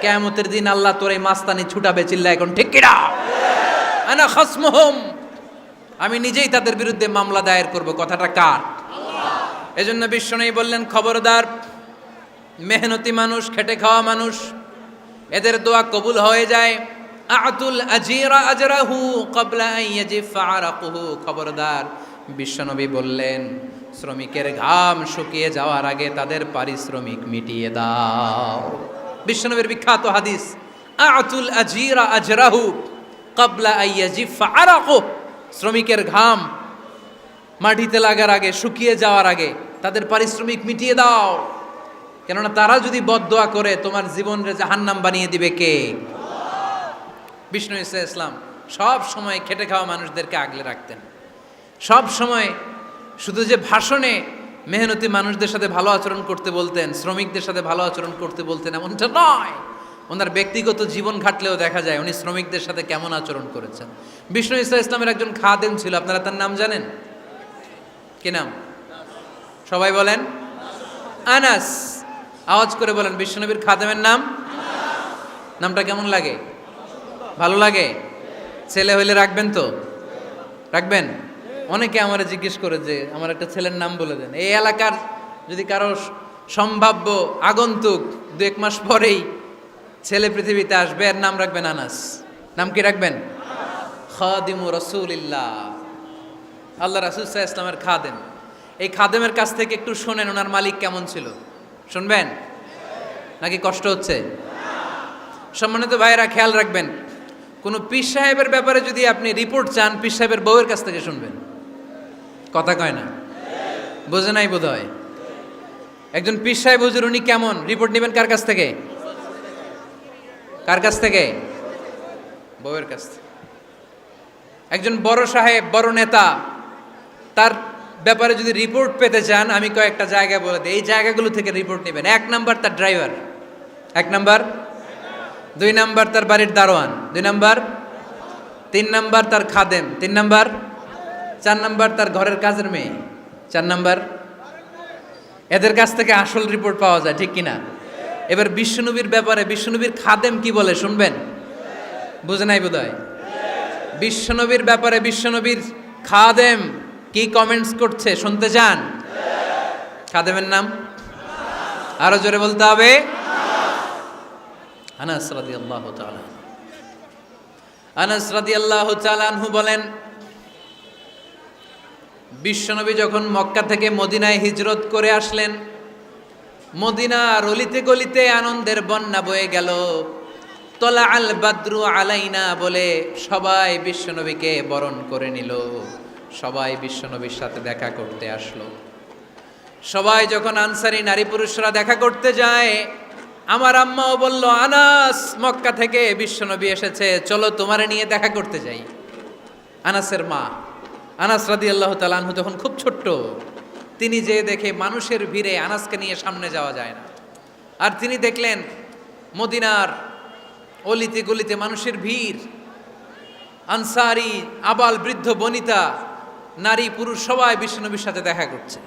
Speaker 1: কিয়ামতের দিন আল্লাহ তোর এই মাস্তানি ছুটাবে, চিল্লা এখন ঠিক কিনা? আনা খাসমুহুম, আমি নিজেই তাদের বিরুদ্ধে মামলা দায়ের করব। কথাটা কার? এজন্য বিশ্বনবী বললেন, খবরদার মেহনতি মানুষ, খেটে খাওয়া মানুষ, এদের দোয়া কবুল হয়ে যায়। আতুল আজিরা আজরাহু ক্বাবলা আন ইয়াজিফা আরাকুহু, খবরদার বিশ্বনবী বললেন, শ্রমিকের ঘাম শুকিয়ে যাওয়ার আগে তাদের পারিশ্রমিক মিটিয়ে দাও। বিশ্বনবীর বিখ্যাত হাদিস, আতুল আজিরা আজরাহু ক্বাবলা আন ইয়াজিফা আরাকুহু, শ্রমিকের ঘাম মাটিতে লাগার আগে, শুকিয়ে যাওয়ার আগে তাদের পারিশ্রমিক মিটিয়ে দাও। কেননা তারা যদি বদদোয়া করে তোমার জীবনকে জাহান্নাম বানিয়ে দিবে কে? বিষ্ণু ইসা ইসলাম সব সময় খেটে খাওয়া মানুষদেরকে আগলে রাখতেন। সব সময় শুধু যে ভাষণে মেহনতি মানুষদের সাথে ভালো আচরণ করতে বলতেন, শ্রমিকদের সাথে ভালো আচরণ করতে বলতেন, এমনটা নয়। ওনার ব্যক্তিগত জীবন ঘাটলেও দেখা যায় উনি শ্রমিকদের সাথে কেমন আচরণ করেছেন। বিষ্ণু ইসা ইসলামের একজন খাদেম ছিল, আপনারা তার নাম জানেন? কি নাম? সবাই বলেন আনাস। আওয়াজ করে বলেন, বিশ্বনবীর খাদেমের নাম? নামটা কেমন লাগে? ভালো লাগে? ছেলে হইলে রাখবেন তো? রাখবেন? অনেকে আমারে জিজ্ঞেস করে যে আমার একটা ছেলের নাম বলে দেন। এই এলাকার যদি কারো সম্ভাব্য আগন্তুক 2-1 মাস পরেই ছেলে পৃথিবীতে আসবে, এর নাম রাখবেন আনাস। নাম কি রাখবেন? খাদিমু রাসূলিল্লাহ, আল্লাহ রাসূল সাল্লাল্লাহু আলাইহি ওয়াসাল্লামের খাদেম। এই খাদেমের কাছ থেকে একটু শোনেন ওনার মালিক কেমন ছিল। শুনবেন নাকি কষ্ট হচ্ছে? সম্মানিত ভাইয়েরা খেয়াল রাখবেন, কোন পীর সাহেবের ব্যাপারে যদি আপনি রিপোর্ট চান, পীর সাহেবের বউয়ের কাছ থেকে শুনবেন। কথা কয় না, বোঝে নাই বোধ হয়। একজন পীর সাহেব হুজুর উনি কেমন, রিপোর্ট নেবেন কার কাছ থেকে? কার কাছ থেকে? বউয়ের কাছ থেকে। একজন বড় সাহেব, বড় নেতা, তার ব্যাপারে যদি রিপোর্ট পেতে চান, আমি কয়েকটা জায়গা বলে দিই, এই জায়গাগুলো থেকে রিপোর্ট নেবেন। 1 নাম্বার তার ড্রাইভার, 1 নাম্বার। 2 নাম্বার তার বাড়ির দারোয়ান, 2 নাম্বার। 3 নাম্বার তার খাদেম, 3 নাম্বার। 4 নাম্বার তার ঘরের কাজের মেয়ে, 4 নাম্বার। এদের কাছ থেকে আসল রিপোর্ট পাওয়া যায়, ঠিক কিনা? এবার বিশ্বনবীর ব্যাপারে বিশ্বনবীর খাদেম কি বলে শুনবেন? বুঝে নাই বোধহয়। বিশ্বনবীর ব্যাপারে বিশ্বনবীর খাদেম কি কমেন্টস করছে শুনতে চান? খাদেমের নাম আরো জোরে বলতে হবে। আনাস রাদিয়াল্লাহু তাআলা, আনাস রাদিয়াল্লাহু তাআলা আনহু বলেন, বিশ্বনবী যখন মক্কা থেকে মদিনায় হিজরত করে আসলেন, মদিনার অলিতে গলিতে আনন্দের বন্যা বয়ে গেল। তলা আল বাদরু আলাইনা বলে সবাই বিশ্বনবীকে বরণ করে নিল, সবাই বিশ্বনবীর সাথে দেখা করতে আসলো। সবাই যখন আনসারী নারী পুরুষরা দেখা করতে যায়, আমার আম্মাও বলল, আনাস, মক্কা থেকে বিশ্বনবী এসেছে, চলো তোমারে নিয়ে দেখা করতে যাই। আনাসের মা আনাস রাদিয়াল্লাহু তাআলা আনহু তখন খুব ছোট্ট, তিনি যে দেখে মানুষের ভিড়ে আনাসকে নিয়ে সামনে যাওয়া যায় না। আর তিনি দেখলেন মদিনার অলিতে গলিতে মানুষের ভিড়, আনসারি, আবাল বৃদ্ধ বনিতা, নারী পুরুষ সবাই বিশ্বনবীর সাথে দেখা করছে।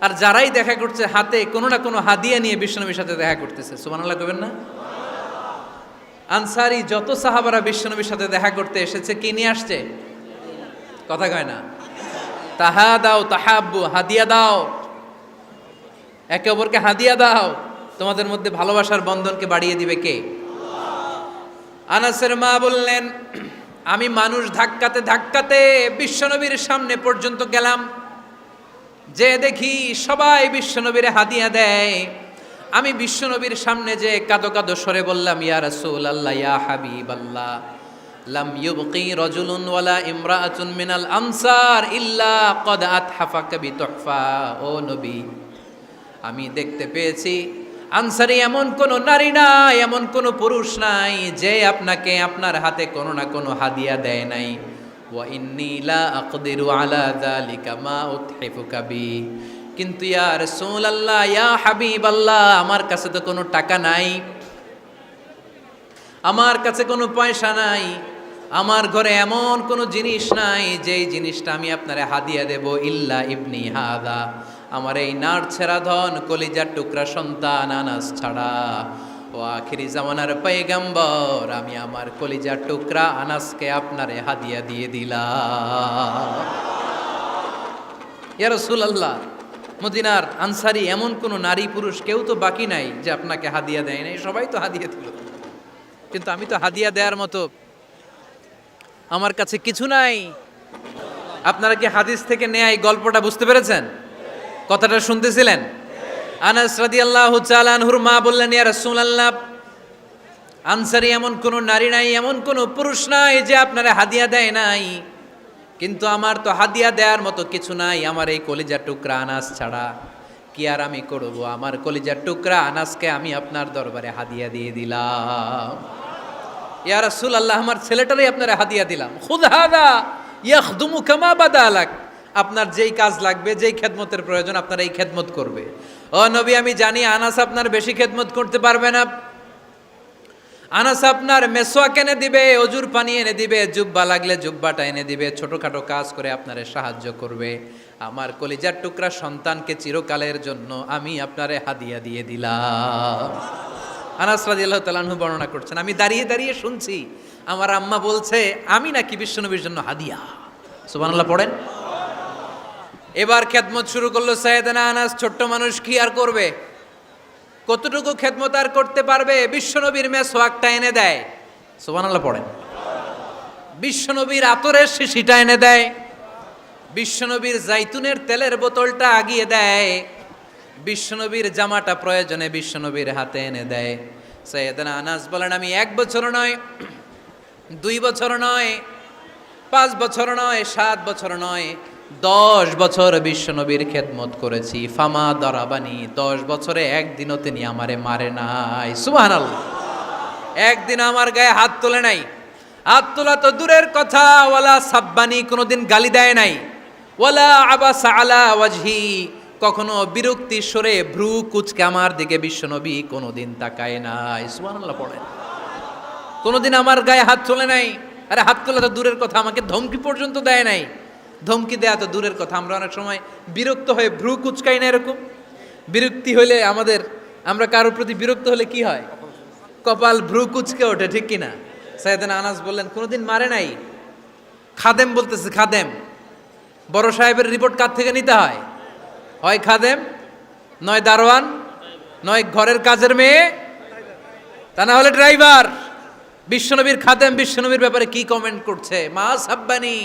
Speaker 1: আর যারাই দেখা করছে হাতে কোনো না কোনো হাদিয়া নিয়ে বিশ্বনবীর সাথে দেখা করতেছে। সুবহানাল্লাহ কইবেন না? আনসারি যত সাহাবারা বিশ্বনবীর সাথে দেখা করতে এসেছে, কি নিয়ে আসছে? কথা কয় না। তাহা দাও তাহাব্বু, হাদিয়া দাও, একে অপরকে হাদিয়া দাও, তোমাদের মধ্যে ভালোবাসার বন্ধনকে বাড়িয়ে দিবে কে? আনাসের মা বললেন, আমি মানুষ ধাক্কাতে ধাক্কাতে বিশ্বনবীর সামনে পর্যন্ত গেলাম, যে দেখি সবাই বিশ্বনবীর হাদিয়া দেয়। আমি বিশ্বনবীর সামনে যে কাঁদো কাঁদো সরে বললাম, ইয়া রাসূলুল্লাহ, ইয়া হাবিবাল্লাহ, লাম ইউবকি রাজুলুন ওয়ালা ইমরাআতুন মিনাল আনসার ইল্লা ক্বাদ আতহাফাকা বিতুহফা। ও নবী, আমি দেখতে পেয়েছি আনসারী এমন কোন নারী নাই, এমন কোন পুরুষ নাই যে আপনাকে আপনার হাতে কোনো না কোনো হাদিয়া দেয় নাই। ওয়া ইন্নী লা আকদিরু আলা যালিকা মা উতহিফুকা বি। কিন্তু ইয়া রাসূলুল্লাহ, ইয়া হাবিবাল্লাহ, আমার কাছে তো কোনো টাকা নাই, আমার কাছে কোনো পয়সা নাই, আমার ঘরে এমন কোনো জিনিস নাই যেই জিনিসটা আমি আপনারে হাদিয়া দেব, ইল্লা ইবনি হাদা, আমার এই নার ছেঁড়া ধন কলিজার টুকরা সন্তান আনাস ছাড়া। ও আখিরি জামানার পয়গম্বর, আমি আমার কলিজার টুকরা আনাসকে আপনারে হাদিয়া দিয়ে দিলাম। ইয়া রাসূলুল্লাহ, মদিনার আনসারী এমন কোনো নারী পুরুষ কেউ তো বাকি নাই যে আপনাকে হাদিয়া দেয় নাই, সবাই তো হাদিয়া দিল, কিন্তু আমি তো হাদিয়া দেওয়ার মতো আমার কাছে কিছু নাই। আপনারা কি হাদিস থেকে নেয়া এই গল্পটা বুঝতে পেরেছেন? কথাটা শুনতেছিলেন? আনাস রাদিয়াল্লাহু তাআলা আনহুর মা বললেন, ইয়া রাসূলুল্লাহ, আনসারী এমন কোন নারী নাই, এমন কোন পুরুষ নাই যে আপনারা হাদিয়া দেয় নাই, কিন্তু আমার তো হাদিয়া দেওয়ার মতো কিছু নাই আমার এই কলিজার টুকরা আনাস ছাড়া। কি আর আমি করব, আমার কলিজার টুকরা আনাসকে আমি আপনার দরবারে হাদিয়া দিয়ে দিলাম। ইয়া রাসূলুল্লাহ, আমার ছেলেটারই আপনারা হাদিয়া দিলাম। খুদ হাদা ইয়াখদুমু কামা বাদালাক, আপনার যেই কাজ লাগবে, যেই খেদমতের প্রয়োজন আপনার এই খেদমত করবে। ও নবী, আমি জানি আনাস আপনার বেশি খেদমত করতে পারবে না, আনাস আপনার মেসওয়াক এনে দিবে, অজুর পানি এনে দিবে, জুব্বা লাগলে জুব্বাটা এনে দিবে, ছোটখাটো কাজ করে আপনারে সাহায্য করবে। আমার কলিজার টুকরা সন্তানকে চিরকালের জন্য আমি আপনারে হাদিয়া দিয়ে দিলাম। আনাস রাদিয়াল্লাহু তাআলা আনহু বর্ণনা করছেন, আমি দাঁড়িয়ে দাঁড়িয়ে শুনছি আমার আম্মা বলছে আমি নাকি বিশ্বনবীর জন্য হাদিয়া। সুবহানাল্লাহ পড়েন। এবার খেদমত শুরু করলো সাইয়েদনা আনাস। ছোট্ট মানুষ কি আর করবে, কতটুকু খেদমত আর করতে পারবে? বিশ্বনবীর মেসওয়াকটা এনে দেয়। সুবহানাল্লাহ পড়েন। বিশ্বনবীর আতরের শিশিটা এনে দেয়, বিশ্বনবীর জাইতুনের তেলের বোতলটা আগিয়ে দেয়, বিশ্বনবীর জামাটা প্রয়োজনে বিশ্বনবীর হাতে এনে দেয়। সাইয়েদনা আনাস বলেন, আমি 1 বছর নয় 2 বছর নয়, 5 বছর নয়, 7 বছর নয়, 10 বছর বিশ্বনবীর খেদমত করেছি। ফামা দরাবানি, 10 বছরে একদিনও তিনি আমারে মারে নাই। সুবহানাল্লাহ। একদিন আমার গায়ে হাত তোলে নাই। হাত তোলা তো দূরের কথা, ওয়ালা সাব্বানি, কোনোদিন গালি দেয় নাই। ওয়ালা আবাসা আলা ওয়াজহি, কখনো বিরক্তির স্বরে ভ্রু কুচকে আমার দিকে বিশ্বনবী কোনোদিন তাকায় নাই। সুবহানাল্লাহ পড়েন। কোনোদিন আমার গায়ে হাত তোলে নাই। আরে হাত তোলা তো দূরের কথা, আমাকে ধমকি পর্যন্ত দেয় নাই। ধমকি দেয়া তো দূরের কথা, আমরা অনেক সময় বিরক্ত হয়ে ভ্রু কুচকাই না, এরকম বিরক্তি হলে আমরা কারোর প্রতি বিরক্ত হলে কি হয়? কপাল ভ্রু কুচকে ওঠে, ঠিক কিনা? সাইয়েদনা আনাস বললেন কোনোদিন মারে নাই। খাদেম বলতেছে, খাদেম, বড় সাহেবের রিপোর্ট কার থেকে নিতে হয়? হয় খাদেম, নয় দারোয়ান, নয় ঘরের কাজের মেয়ে, তা না হলে ড্রাইভার। বিশ্বনবীর খাদেম বিশ্বনবীর ব্যাপারে কি কমেন্ট করছে? মা সাব্বানি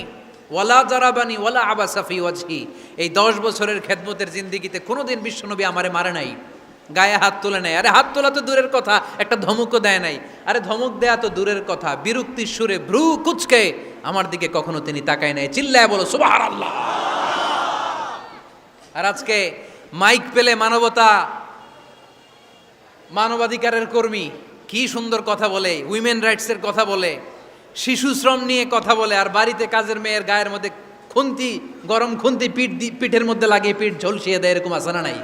Speaker 1: ওয়ালা জারাবানি ওয়ালা আবাসা ফি ওয়াজহি। এই 10 বছরের খেদমতের জিন্দেগিতে কোনোদিন বিশ্বনবী আমারে মারে নাই, গায়ে হাত তোলে নাই। আরে হাত তোলা তো দূরের কথা, একটা ধমকও দেয় নাই। আরে ধমক দেয়া তো দূরের কথা, বিরক্তির সুরে ভ্রু কুচকে আমার দিকে কখনো তিনি তাকায় নাই। চিল্লায় বলো সুবহানাল্লাহ। আর আজকে মাইক পেলে মানবাধিকারের কর্মী কি সুন্দর কথা বলে, উইমেন রাইটসের কথা বলে, শিশু শ্রম নিয়ে কথা বলে, আর বাড়িতে কাজের মেয়ের গায়ের মধ্যে খুন্তি, গরম খুন্তি পিঠের মধ্যে লাগিয়ে পিঠ ঝলসিয়ে দেয়, এরকম আছে না নাই?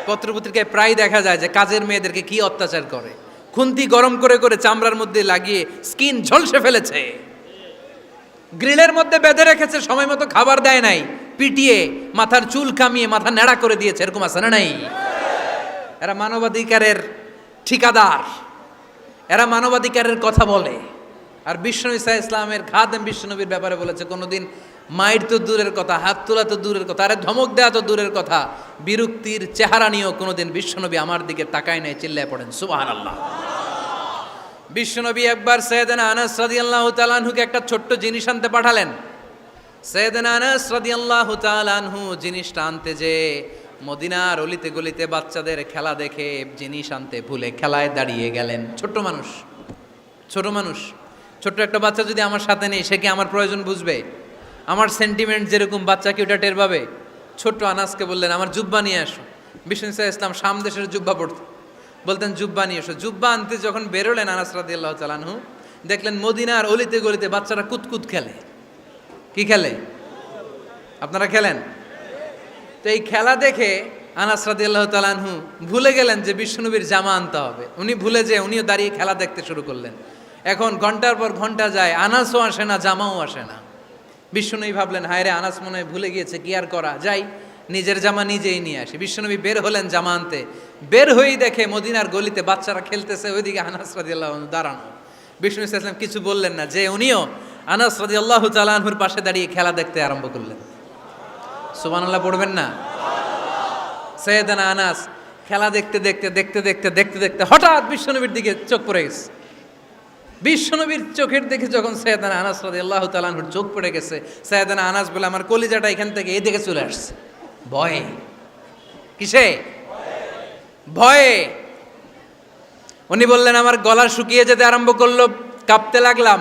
Speaker 1: পত্রপত্রিকায় প্রায় দেখা যায় যে কাজের মেয়েদেরকে কি অত্যাচার করে। খুন্তি গরম করে করে চামড়ার মধ্যে লাগিয়ে স্কিন ঝলসে ফেলেছে, গ্রিলের মধ্যে বেঁধে রেখেছে, সময় মতো খাবার দেয় নাই, পিটিয়ে মাথার চুল কামিয়ে মাথা ন্যাড়া করে দিয়েছে, এরকম আছে না নাই? এরা মানবাধিকারের ঠিকাদার, এরা মানবাধিকারের কথা বলে। আর বিশ্বনবী সাল্লাল্লাহু আলাইহি ইসলামের খাদেম বিশ্বনবীর ব্যাপারে বলেছে কোনোদিন মাইর তো দূরের কথা, হাত তোলা তো দূরের কথা, আরে ধমক দেয়া তো দূরের কথা, বিরক্তির চেহারা নিয়েও কোনোদিন বিশ্বনবী আমার দিকে তাকায় নাই। চিল্লায় পড়েন সুবহানাল্লাহ। বিশ্বনবী একবার সাইয়েদনা আনাস রাদিয়াল্লাহু তাআলা আনহুকে একটা ছোট্ট জিনিস আনতে পাঠালেন। সাইয়েদনা আনাস রাদিয়াল্লাহু তাআলা আনহু জিনিসটা আনতে যে মদিনার অলিতে গলিতে বাচ্চাদের খেলা দেখে জিনিস আনতে ভুলে খেলায় দাঁড়িয়ে গেলেন। ছোট মানুষ, ছোট্ট একটা বাচ্চা যদি আমার সাথে নেই, সে কি আমার প্রয়োজন বুঝবে? আমার সেন্টিমেন্ট যেরকম, বাচ্চা কি ওটা টের পাবে? ছোট্ট আনাসকে বললেন আমার জুব্বা নিয়ে আসো। বিষ্ণু ইসলাম শাম দেশের জুব্বা পড়তে, বলতেন জুব্বা নিয়ে এসো। জুব্বা আনতে যখন বেরোলেন আনাস রাদিয়াল্লাহু তাআলা আনহু, দেখলেন মদিনার অলিতে গলিতে বাচ্চারা কুতকুত খেলে। কি খেলে? আপনারা খেলেন তো? এই খেলা দেখে আনাস রাদিয়াল্লাহু তাআলা আনহু ভুলে গেলেন যে বিশ্বনবীর জামা আনতে হবে। উনি ভুলে যে উনিও দাঁড়িয়ে খেলা দেখতে শুরু করলেন। এখন ঘন্টার পর ঘন্টা যায়, আনাসও আসে না, জামাও আসে না। বিশ্বনবী ভাবলেন হায় রে, আনাস মনে হয় ভুলে গিয়েছে, কি আর করা যাই, নিজের জামা নিজেই নিয়ে আসি। বিশ্বনবী বের হলেন জামা আনতে, বের হয়েই দেখে মদিনার গলিতে বাচ্চারা খেলতেছে, ওইদিকে আনাস রাদিয়াল্লাহু আনহু দাঁড়ানো। বিষ্ণু ইসলাম কিছু বললেন না, যে উনিও আনাস রাদিয়াল্লাহু তাআলা আনহুর পাশে দাঁড়িয়ে খেলা দেখতে আরম্ভ করলেন। সুবহানাল্লাহ পড়বেন না? সাইয়েদনা আনাস খেলা দেখতে দেখতে দেখতে দেখতে দেখতে দেখতে হঠাৎ বিশ্বনবীর দিকে চোখ পড়ে গেছে। বিশ্বনবীর চোখের দিকে যখন সাইয়েদনা আনাস রাদিয়াল্লাহু তাআলা আনহুর চোখ পড়ে গেছে, সাইয়েদনা আনাস বলে আমার কলিজাটা এখান থেকে এই দিকে চলে আসছে ভয়ে। কিসে? ভয়ে। উনি বললেন আমার গলা শুকিয়ে যেতে আরম্ভ করলো, কাঁপতে লাগলাম।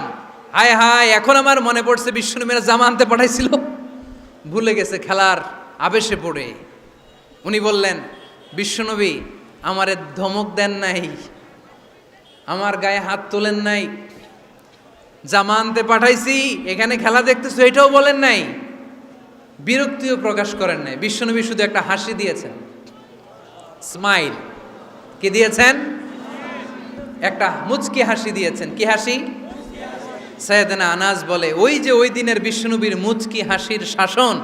Speaker 1: হায় হায়, এখন আমার মনে পড়ছে বিশ্বনবীর জামা আনতে পাঠাইছিল, ভুলে গেছে খেলার আবেশে পড়ে। উনি বললেন বিশ্বনবী আমারে ধমক দেন নাই, আমার গায়ে হাত তোলেন নাই, জামা আনতে পাঠাইছি, এখানে খেলা দেখতেছো এটাও বলেন নাই, বিরক্তিও প্রকাশ করেন নাই। বিশ্বনবী শুধু একটা হাসি দিয়েছেন, স্মাইল। কি দিয়েছেন? একটা মুচকি হাসি দিয়েছেন। কি হাসি? সাইয়েদনা আনাস বলে ওই যে ওই দিনের বিশ্বনবীর মুচকি হাসির শাসন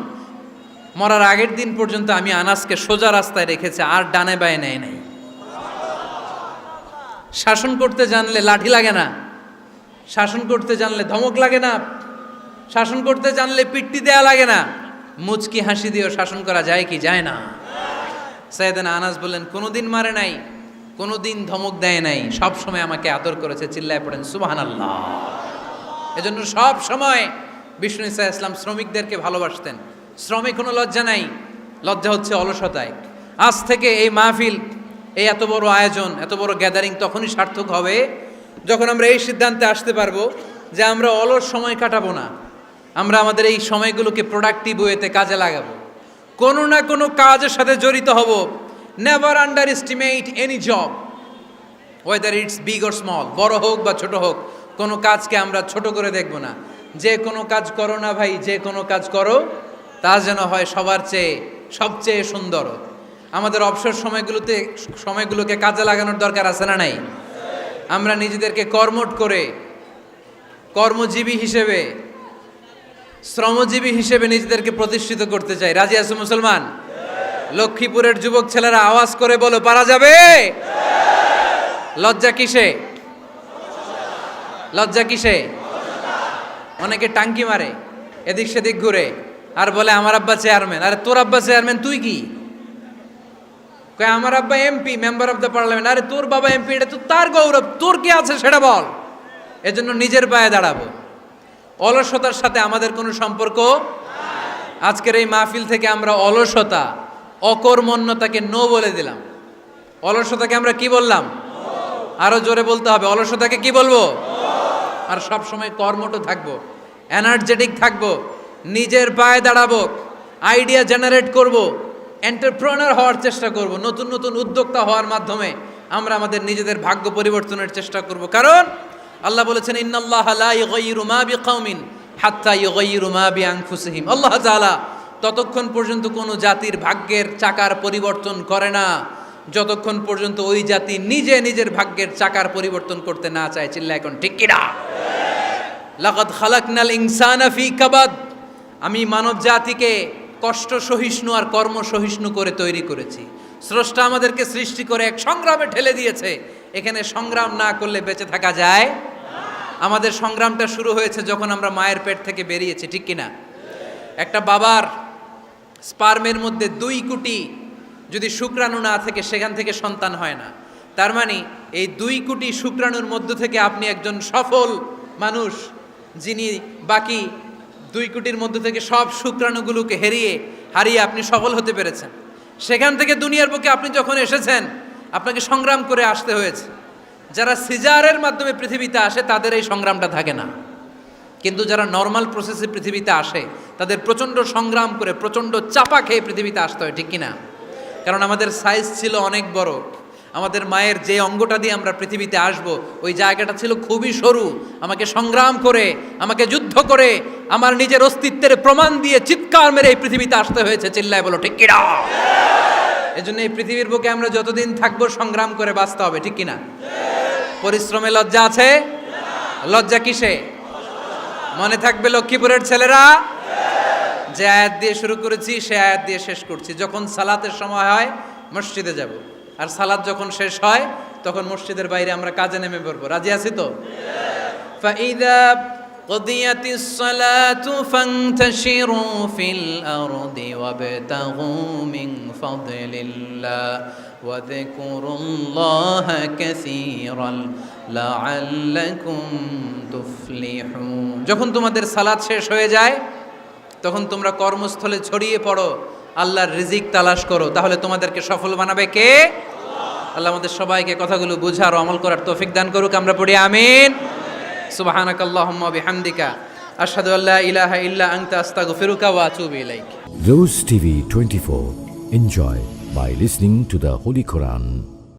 Speaker 1: মরার আগের দিন পর্যন্ত আমি আনাসকে সোজা রাস্তায় রেখেছে, আর ডানে বায়ে নেয় নাই। শাসন করতে জানলে লাঠি লাগে না, শাসন করতে জানলে ধমক লাগে না, শাসন করতে জানলে পিট্টি দেয়া লাগে না। মুচকি হাসি দিয়েও শাসন করা যায় কি যায় না? সাইয়েদনা আনাস বললেন কোনোদিন মারে নাই, কোনোদিন ধমক দেয় নাই, সব সময় আমাকে আদর করেছে। চিল্লায় পড়েন সুবহানাল্লাহ। এজন্য সব সময় বিষ্ণু ঈসা ইসলাম শ্রমিকদেরকে ভালোবাসতেন। শ্রমে কোনো লজ্জা নাই, লজ্জা হচ্ছে অলসতায়। আজ থেকে এই মাহফিল, এই এত বড় আয়োজন, এত বড় গ্যাদারিং তখনই সার্থক হবে যখন আমরা এই সিদ্ধান্তে আসতে পারবো যে আমরা অলস সময় কাটাবো না, আমরা আমাদের এই সময়গুলোকে প্রোডাক্টিভ ওয়েতে কাজে লাগাবো, কোনো না কোনো কাজের সাথে জড়িত হব। Never underestimate any job, whether it's big or small, বড় হোক বা ছোট হোক, কোনো কাজকে আমরা ছোট করে দেখব না। যে কোনো কাজ করো না ভাই, যে কোনো কাজ করো তা যেন হয় সবার চেয়ে সবচেয়ে সুন্দর। আমাদের অবসর সময়গুলোকে কাজে লাগানোর দরকার আছে না নাই? আমরা নিজেদেরকে কর্মঠ করে, কর্মজীবী হিসেবে, শ্রমজীবী হিসেবে নিজেদেরকে প্রতিষ্ঠিত করতে চাই। রাজি আছো মুসলমান? লক্ষ্মীপুরের যুবক ছেলেরা আওয়াজ করে বলো, পারা যাবে? লজ্জা কিসে? লজ্জা কিসে? অনেকে টাঙ্কি মারে, এদিক সেদিক ঘুরে, আর বলে আমার আব্বা চেয়ারম্যান। আরে তোর আব্বা চেয়ারম্যান, তুই কি? কয় আমার আব্বা MP, member of the parliament. আরে তোর বাবা এমপি, এটা তো তার গৌরব, তোর কি আছে সেটা বল। এজন্য নিজের পায়ে দাঁড়াবো। অলসতার সাথে আমাদের কোনো সম্পর্ক। আজকের এই মাহফিল থেকে আমরা অলসতা, অকর্মণ্যতাকে নো বলে দিলাম। অলসতাকে আমরা কি বললাম? আরো জোরে বলতে হবে, অলসতাকে কি বলবো? আর সব সময় কর্মঠ থাকবো, এনার্জেটিক থাকবো, নিজের পায়ে দাঁড়াবো, আইডিয়া জেনারেট করব, এন্টারপ্রেনার হওয়ার চেষ্টা করব, নতুন নতুন উদ্যোক্তা হওয়ার মাধ্যমে আমরা আমাদের নিজেদের ভাগ্য পরিবর্তনের চেষ্টা করব। কারণ আল্লাহ বলেছেন, ইন্নাল্লাহা লা ইউগাইয়িরু মা বিকাউমিন হাত্তা ইউগাইয়িরু মা বিআনফুসিহিম। আল্লাহ তাআলা ততক্ষণ পর্যন্ত কোনো জাতির ভাগ্যের চাকার পরিবর্তন করে না যতক্ষণ পর্যন্ত ওই জাতি নিজে নিজের ভাগ্যের চাকার পরিবর্তন করতে না চায়। চিল্লা এখন ঠিক কিনা? লাকাদ খালাকনাল ইনসানা ফি কাবাদ। আমি মানব জাতিকে কষ্ট সহিষ্ণু আর কর্ম সহিষ্ণু করে তৈরি করেছি। স্রষ্টা আমাদেরকে সৃষ্টি করে এক সংগ্রামে ঠেলে দিয়েছে। এখানে সংগ্রাম না করলে বেঁচে থাকা যায়? আমাদের সংগ্রামটা শুরু হয়েছে যখন আমরা মায়ের পেট থেকে বেরিয়েছি, ঠিক কিনা? একটা বাবার স্পার্মের মধ্যে 2 কোটি যদি শুক্রাণু না থেকে সেখান থেকে সন্তান হয় না। তার মানে এই 2 কোটি শুক্রাণুর মধ্য থেকে আপনি একজন সফল মানুষ, যিনি বাকি 2 কোটির মধ্য থেকে সব শুক্রাণুগুলোকে হারিয়ে আপনি সফল হতে পেরেছেন। সেখান থেকে দুনিয়ার বুকে আপনি যখন এসেছেন, আপনাকে সংগ্রাম করে আসতে হয়েছে। যারা সিজারের মাধ্যমে পৃথিবীতে আসে তাদের এই সংগ্রামটা থাকে না, কিন্তু যারা নর্মাল প্রসেসে পৃথিবীতে আসে তাদের প্রচণ্ড সংগ্রাম করে, প্রচণ্ড চাপা খেয়ে পৃথিবীতে আসতে হয়, ঠিক কিনা? কারণ আমাদের সাইজ ছিল অনেক বড়। আমাদের মায়ের যে অঙ্গটা দিয়ে আমরা পৃথিবীতে আসব, ওই জায়গাটা ছিল খুবই সরু। আমাকে সংগ্রাম করে, আমাকে যুদ্ধ করে, আমার নিজের অস্তিত্বের প্রমাণ দিয়ে চিৎকার মেরে এই পৃথিবীতে আসতে হয়েছে। চিল্লায় বলো ঠিক কিনা? এজন্য এই পৃথিবীর বুকে আমরা যতদিন থাকবো সংগ্রাম করে বাঁচতে হবে, ঠিক কিনা? পরিশ্রমে লজ্জা আছে? লজ্জা কিসে? মনে থাকবে লক্ষ্মীপুরের ছেলেরা, যে আয়াত দিয়ে শুরু করেছি সে আয়াত দিয়ে শেষ করছি। যখন সালাতের সময় হয় মসজিদে যাব, আর সালাত যখন শেষ হয় তখন মসজিদের বাইরে আমরা কাজে নেমে পড়বো। রাজি আছি তো? ফাইদা কুদিয়াতিস সালাতু ফান্তাশিরু ফিল আরদি ওয়াবতাগু মিন ফাদলিল্লাহ ওয়া যিকুরুল্লাহা কাসীরান লাআল্লাকুম তুফলিহুন। যখন তোমাদের সালাত শেষ হয়ে যায় তখন তোমরা কর্মস্থলে ছড়িয়ে পড়ো, আল্লাহর রিজিক তালাশ করো, তাহলে তোমাদেরকে সফল বানাবে কে? আল্লাহ আমাদের সবাইকে কথাগুলো বুঝার ও আমল করার তৌফিক দান করুক। আমরা পড়ি আমিন। সুবহানাকাল্লাহুম্মা বিহামদিকা আশহাদু আল্লা ইলাহা ইল্লা আনতা আস্তাগফিরুকা ওয়া আতুবু ইলাইক।
Speaker 2: Rose TV 24. Enjoy by listening to the Holy Quran.